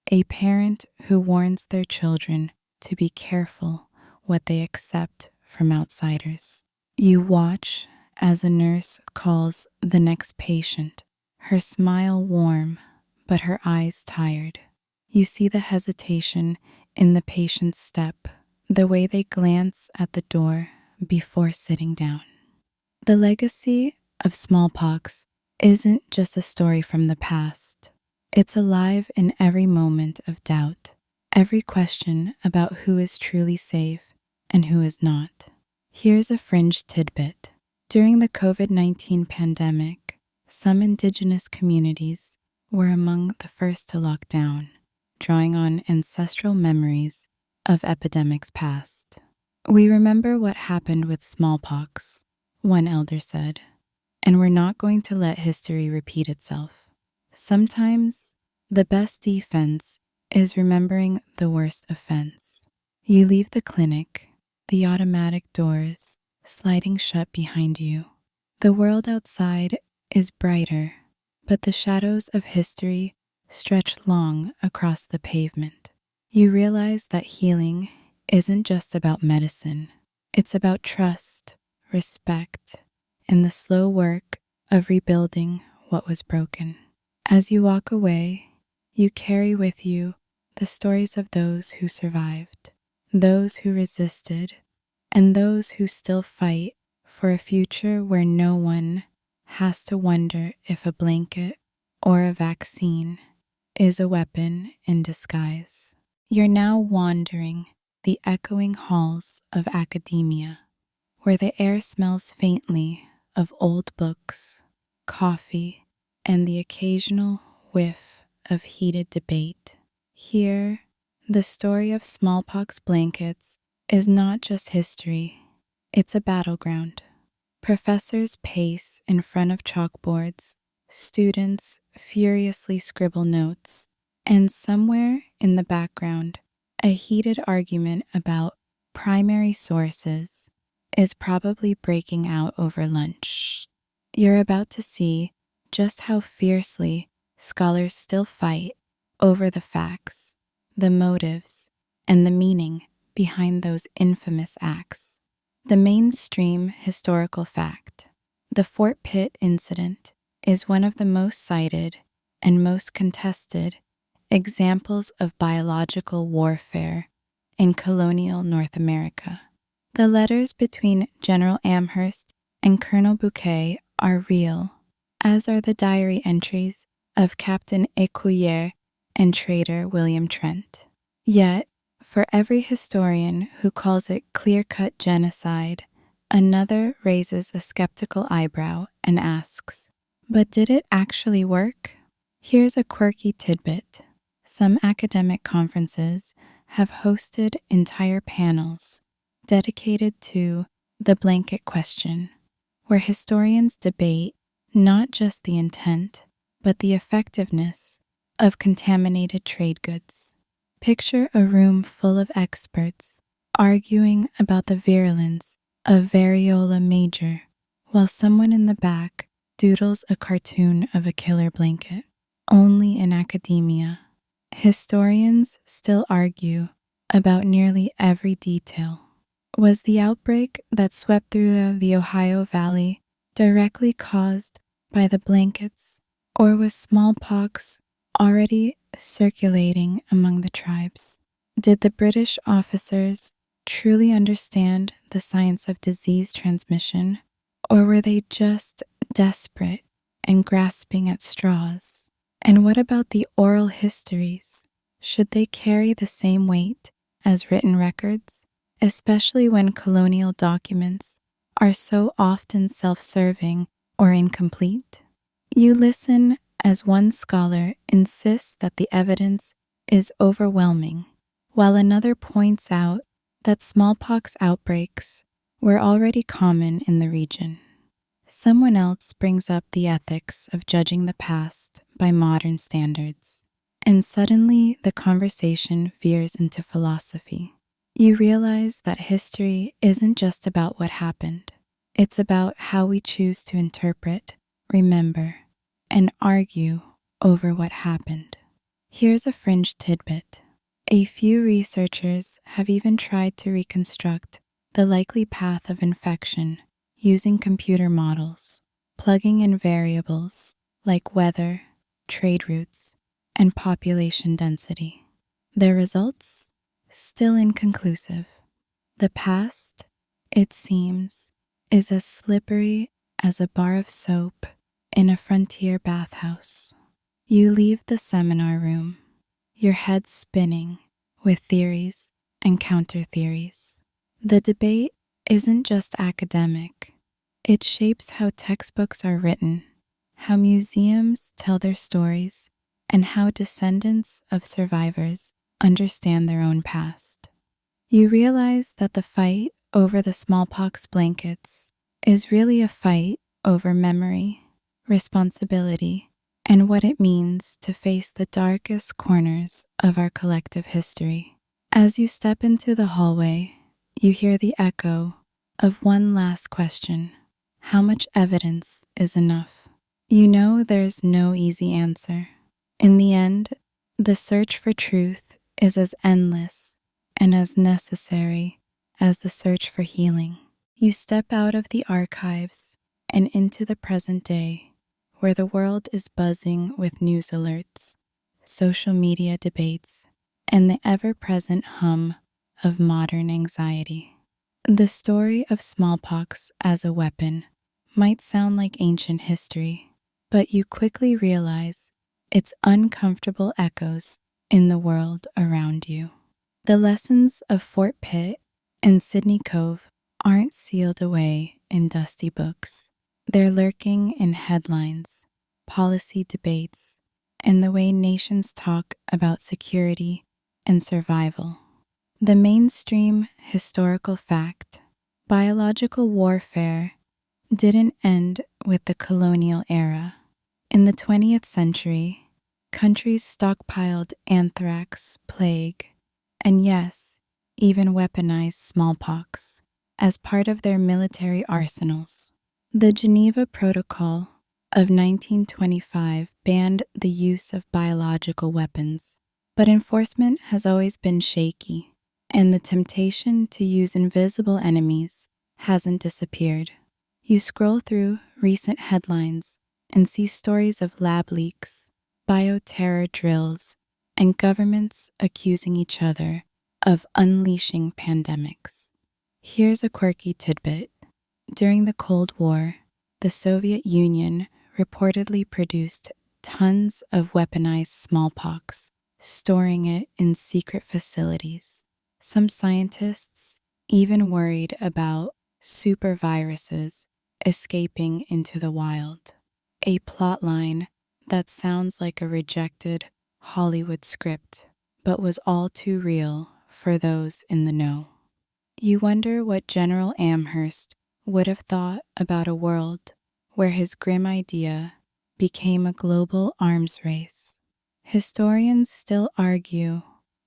a parent who warns their children to be careful what they accept from outsiders. You watch as a nurse calls the next patient, her smile warm, but her eyes tired. You see the hesitation in the patient's step, the way they glance at the door before sitting down. The legacy of smallpox isn't just a story from the past. It's alive in every moment of doubt, every question about who is truly safe and who is not. Here's a fringe tidbit. During the COVID-19 pandemic, some Indigenous communities were among the first to lock down, drawing on ancestral memories of epidemics past. We remember what happened with smallpox, one elder said, and we're not going to let history repeat itself. Sometimes the best defense is remembering the worst offense. You leave the clinic, the automatic doors sliding shut behind you. The world outside is brighter, but the shadows of history stretch long across the pavement. You realize that healing isn't just about medicine. It's about trust, respect, and the slow work of rebuilding what was broken. As you walk away, you carry with you the stories of those who survived, those who resisted, and those who still fight for a future where no one has to wonder if a blanket or a vaccine is a weapon in disguise. You're now wandering the echoing halls of academia, where the air smells faintly of old books, coffee, and the occasional whiff of heated debate. Here, the story of smallpox blankets is not just history, it's a battleground. Professors pace in front of chalkboards, students furiously scribble notes, and somewhere in the background, a heated argument about primary sources is probably breaking out over lunch. You're about to see just how fiercely scholars still fight over the facts, the motives, and the meaning behind those infamous acts. The mainstream historical fact, the Fort Pitt incident, is one of the most cited and most contested examples of biological warfare in colonial North America. The letters between General Amherst and Colonel Bouquet are real, as are the diary entries of Captain Écuyère and trader William Trent. Yet, for every historian who calls it clear-cut genocide, another raises a skeptical eyebrow and asks, but did it actually work? Here's a quirky tidbit. Some academic conferences have hosted entire panels dedicated to the blanket question, where historians debate not just the intent, but the effectiveness of contaminated trade goods. Picture a room full of experts arguing about the virulence of variola major, while someone in the back doodles a cartoon of a killer blanket. Only in academia, historians still argue about nearly every detail. Was the outbreak that swept through the Ohio Valley directly caused by the blankets, or was smallpox already circulating among the tribes? Did the British officers truly understand the science of disease transmission, or were they just desperate and grasping at straws? And what about the oral histories? Should they carry the same weight as written records, especially when colonial documents are so often self-serving or incomplete? You listen as one scholar insists that the evidence is overwhelming, while another points out that smallpox outbreaks were already common in the region. Someone else brings up the ethics of judging the past by modern standards, and suddenly the conversation veers into philosophy. You realize that history isn't just about what happened. It's about how we choose to interpret, remember, and argue over what happened. Here's a fringe tidbit. A few researchers have even tried to reconstruct the likely path of infection using computer models, plugging in variables like weather, trade routes, and population density. Their results? Still inconclusive. The past, it seems, is as slippery as a bar of soap in a frontier bathhouse. You leave the seminar room, your head spinning with theories and counter-theories. The debate isn't just academic. It shapes how textbooks are written, how museums tell their stories, and how descendants of survivors understand their own past. You realize that the fight over the smallpox blankets is really a fight over memory, responsibility, and what it means to face the darkest corners of our collective history. As you step into the hallway, you hear the echo of one last question. How much evidence is enough? You know there's no easy answer. In the end, the search for truth is as endless and as necessary as the search for healing. You step out of the archives and into the present day, where the world is buzzing with news alerts, social media debates, and the ever-present hum of modern anxiety. The story of smallpox as a weapon might sound like ancient history, but you quickly realize its uncomfortable echoes in the world around you. The lessons of Fort Pitt and Sydney Cove aren't sealed away in dusty books. They're lurking in headlines, policy debates, and the way nations talk about security and survival. The mainstream historical fact: biological warfare didn't end with the colonial era. In the 20th century, countries stockpiled anthrax, plague, and yes, even weaponized smallpox as part of their military arsenals. The Geneva Protocol of 1925 banned the use of biological weapons, but enforcement has always been shaky, and the temptation to use invisible enemies hasn't disappeared. You scroll through recent headlines and see stories of lab leaks, bioterror drills, and governments accusing each other of unleashing pandemics. Here's a quirky tidbit. During the Cold War, the Soviet Union reportedly produced tons of weaponized smallpox, storing it in secret facilities. Some scientists even worried about super viruses escaping into the wild. A plotline that sounds like a rejected Hollywood script, but was all too real for those in the know. You wonder what General Amherst would have thought about a world where his grim idea became a global arms race. Historians still argue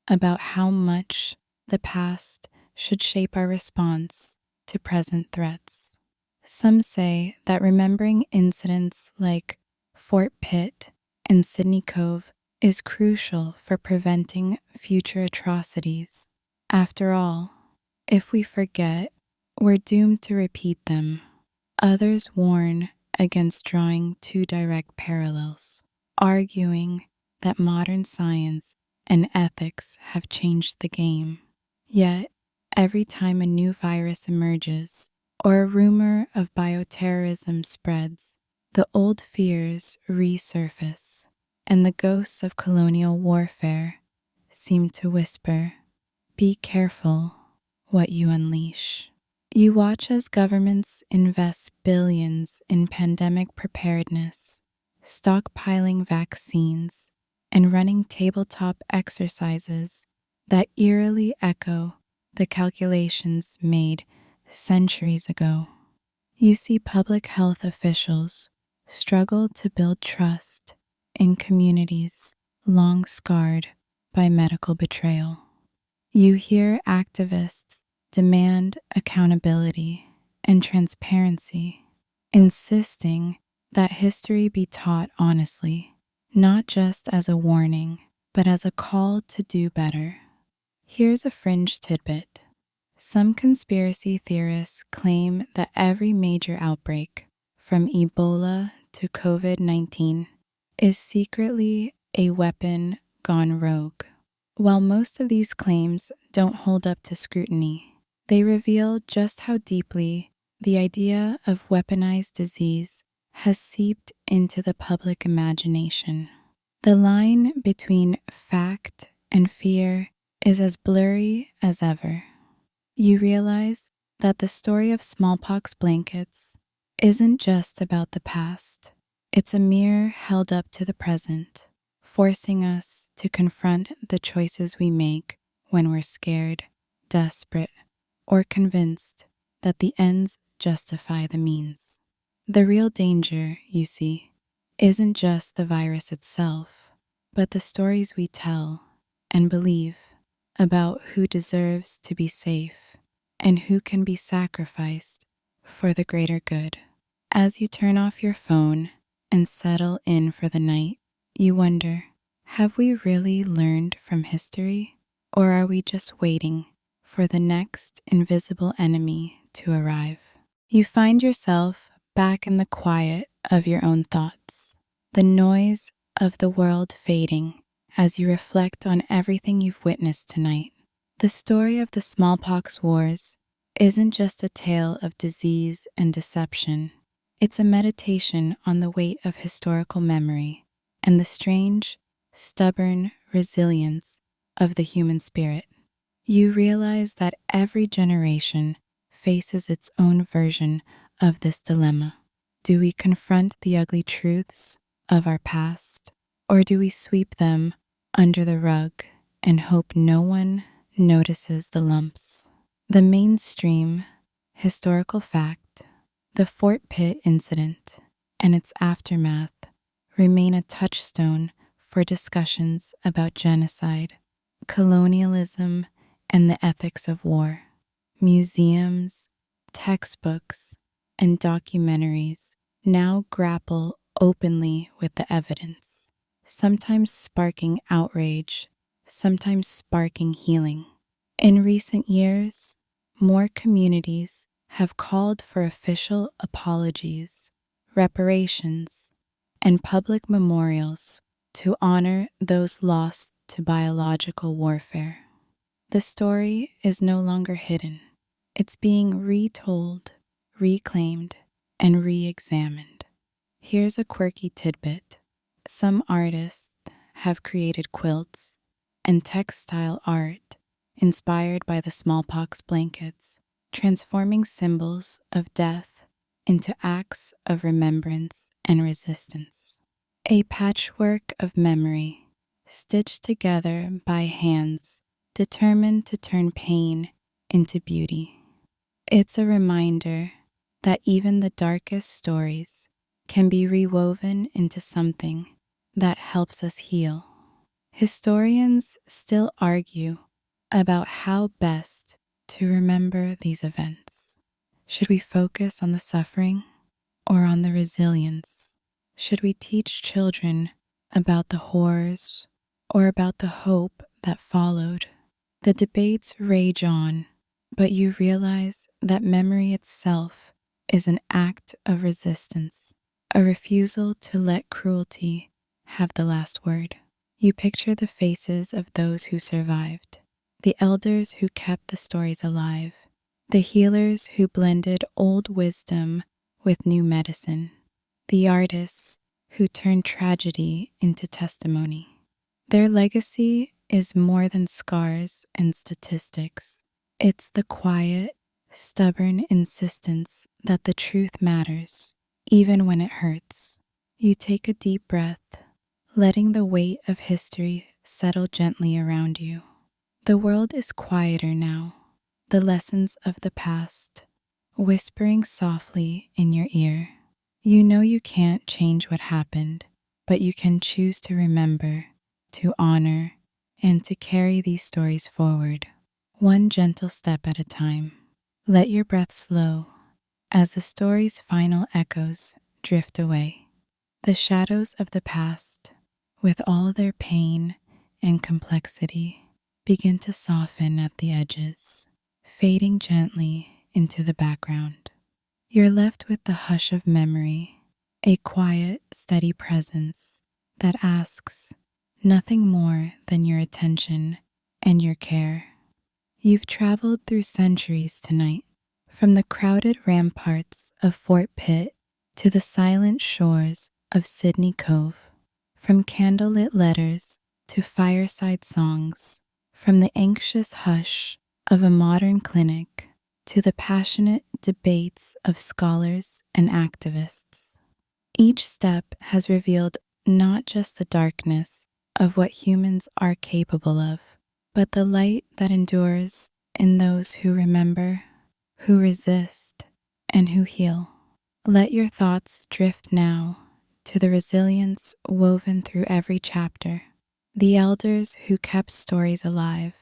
about how much the past should shape our response to present threats. Some say that remembering incidents like Fort Pitt and Sydney Cove is crucial for preventing future atrocities. After all, if we forget, we're doomed to repeat them. Others warn against drawing too direct parallels, arguing that modern science and ethics have changed the game. Yet, every time a new virus emerges or a rumor of bioterrorism spreads, the old fears resurface, and the ghosts of colonial warfare seem to whisper, "Be careful what you unleash." You watch as governments invest billions in pandemic preparedness, stockpiling vaccines, and running tabletop exercises that eerily echo the calculations made centuries ago. You see public health officials struggle to build trust in communities long scarred by medical betrayal. You hear activists demand accountability and transparency, insisting that history be taught honestly, not just as a warning, but as a call to do better. Here's a fringe tidbit. Some conspiracy theorists claim that every major outbreak, from Ebola to COVID-19, is secretly a weapon gone rogue. While most of these claims don't hold up to scrutiny, they reveal just how deeply the idea of weaponized disease has seeped into the public imagination. The line between fact and fear is as blurry as ever. You realize that the story of smallpox blankets isn't just about the past. It's a mirror held up to the present, forcing us to confront the choices we make when we're scared, desperate, or convinced that the ends justify the means. The real danger, you see, isn't just the virus itself, but the stories we tell and believe about who deserves to be safe and who can be sacrificed for the greater good. As you turn off your phone and settle in for the night, you wonder, have we really learned from history, or are we just waiting for the next invisible enemy to arrive? You find yourself back in the quiet of your own thoughts, the noise of the world fading as you reflect on everything you've witnessed tonight. The story of the smallpox wars isn't just a tale of disease and deception. It's a meditation on the weight of historical memory and the strange, stubborn resilience of the human spirit. You realize that every generation faces its own version of this dilemma. Do we confront the ugly truths of our past, or do we sweep them under the rug and hope no one notices the lumps? The mainstream historical fact, the Fort Pitt incident, and its aftermath remain a touchstone for discussions about genocide, colonialism, and the ethics of war. Museums, textbooks, and documentaries now grapple openly with the evidence, sometimes sparking outrage, sometimes sparking healing. In recent years, more communities have called for official apologies, reparations, and public memorials to honor those lost to biological warfare. The story is no longer hidden. It's being retold, reclaimed, and re-examined. Here's a quirky tidbit. Some artists have created quilts and textile art inspired by the smallpox blankets, transforming symbols of death into acts of remembrance and resistance. A patchwork of memory, stitched together by hands determined to turn pain into beauty. It's a reminder that even the darkest stories can be rewoven into something that helps us heal. Historians still argue about how best to remember these events. Should we focus on the suffering or on the resilience? Should we teach children about the horrors or about the hope that followed? The debates rage on, but you realize that memory itself is an act of resistance, a refusal to let cruelty have the last word. You picture the faces of those who survived, the elders who kept the stories alive, the healers who blended old wisdom with new medicine, the artists who turned tragedy into testimony. Their legacy is more than scars and statistics. It's the quiet, stubborn insistence that the truth matters, even when it hurts. You take a deep breath, letting the weight of history settle gently around you. The world is quieter now, the lessons of the past whispering softly in your ear. You know you can't change what happened, but you can choose to remember, to honor, and to carry these stories forward, one gentle step at a time. Let your breath slow as the story's final echoes drift away. The shadows of the past, with all their pain and complexity, begin to soften at the edges, fading gently into the background. You're left with the hush of memory, a quiet, steady presence that asks nothing more than your attention and your care. You've traveled through centuries tonight, from the crowded ramparts of Fort Pitt to the silent shores of Sydney Cove, from candlelit letters to fireside songs, from the anxious hush of a modern clinic to the passionate debates of scholars and activists. Each step has revealed not just the darkness of what humans are capable of, but the light that endures in those who remember, who resist, and who heal. Let your thoughts drift now to the resilience woven through every chapter, the elders who kept stories alive,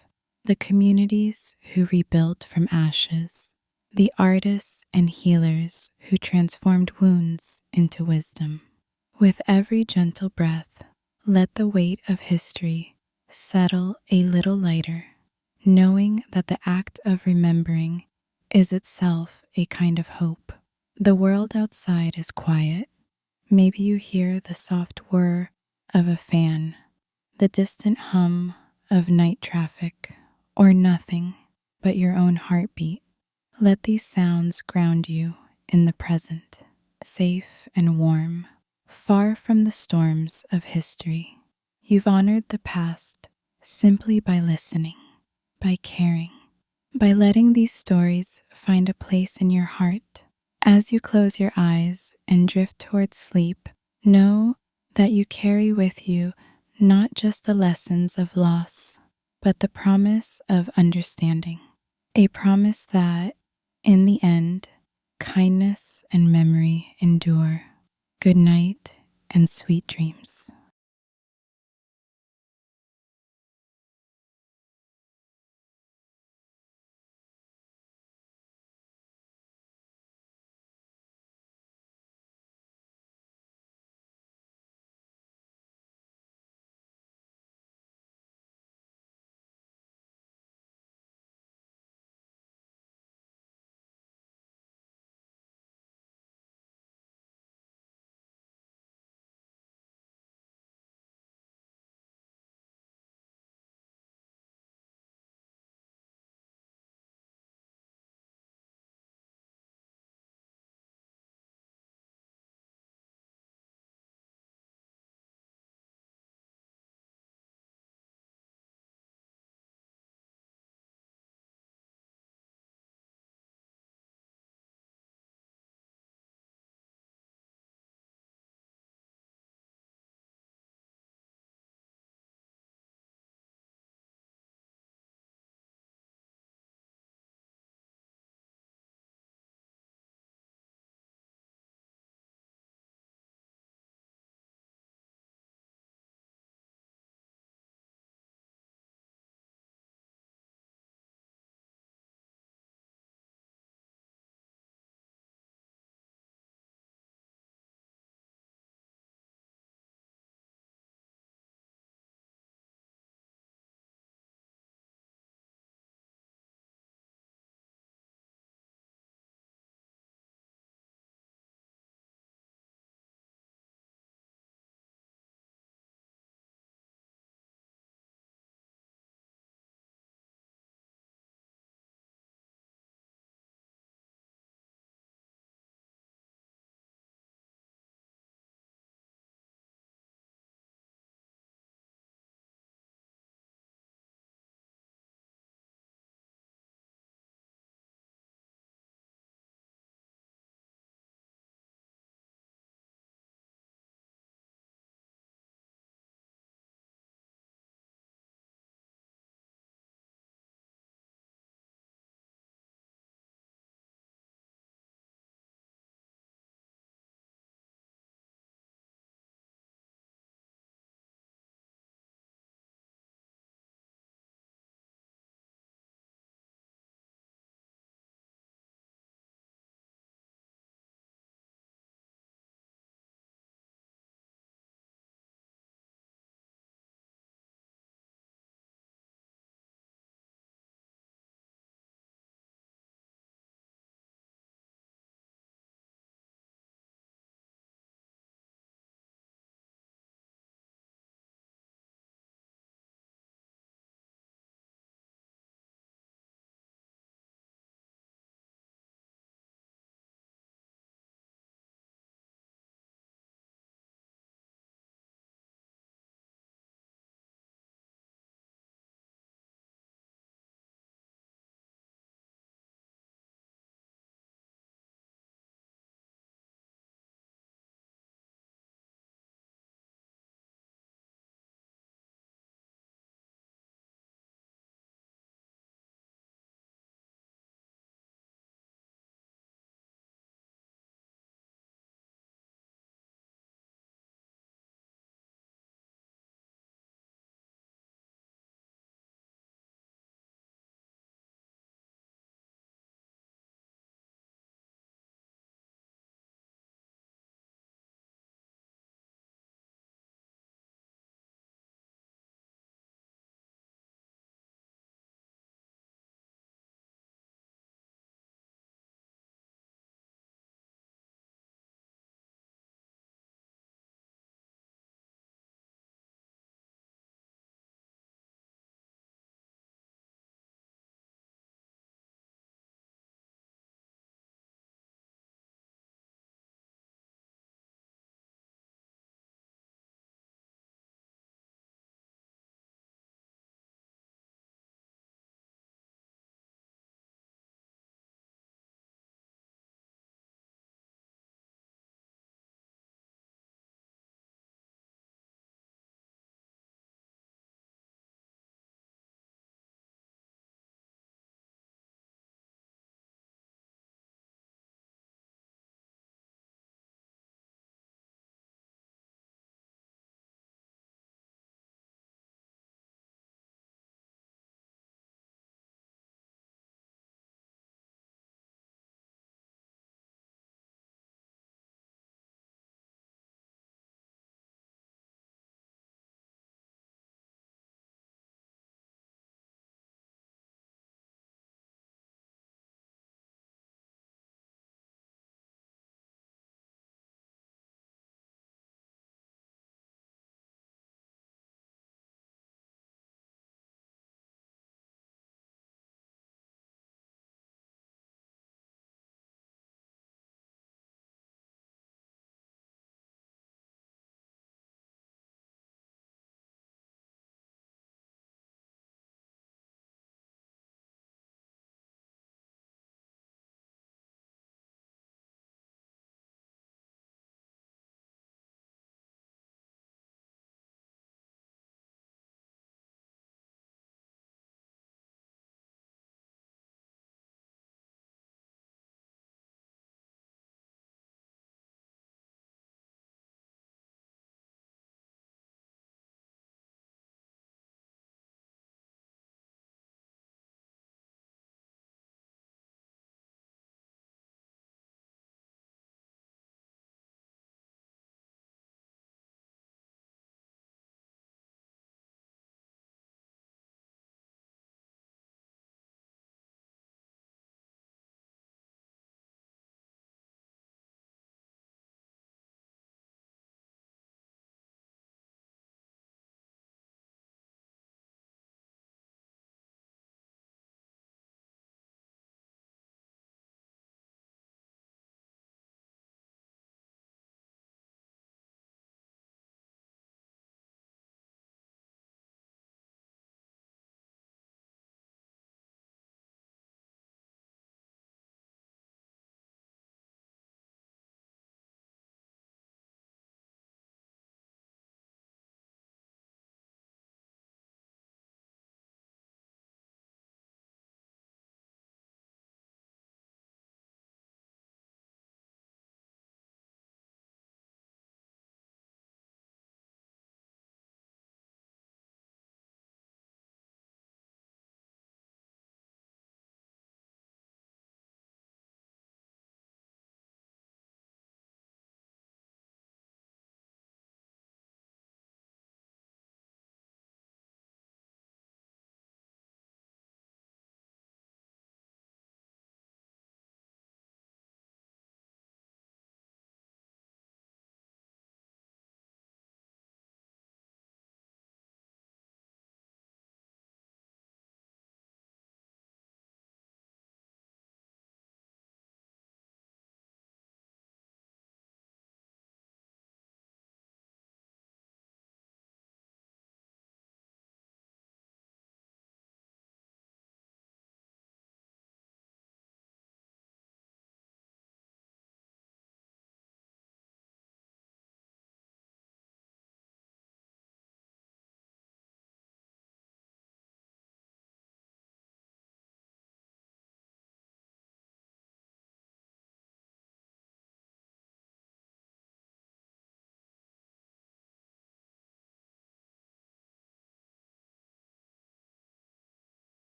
the communities who rebuilt from ashes, the artists and healers who transformed wounds into wisdom. With every gentle breath, let the weight of history settle a little lighter, knowing that the act of remembering is itself a kind of hope. The world outside is quiet. Maybe you hear the soft whir of a fan, the distant hum of night traffic, or nothing but your own heartbeat. Let these sounds ground you in the present. safe and warm, far from the storms of history. You've honored the past simply by listening, by caring, by letting these stories find a place in your heart. As you close your eyes and drift towards sleep, know that you carry with you not just the lessons of loss, but the promise of understanding. A promise that, in the end, kindness and memory endure. Good night and sweet dreams.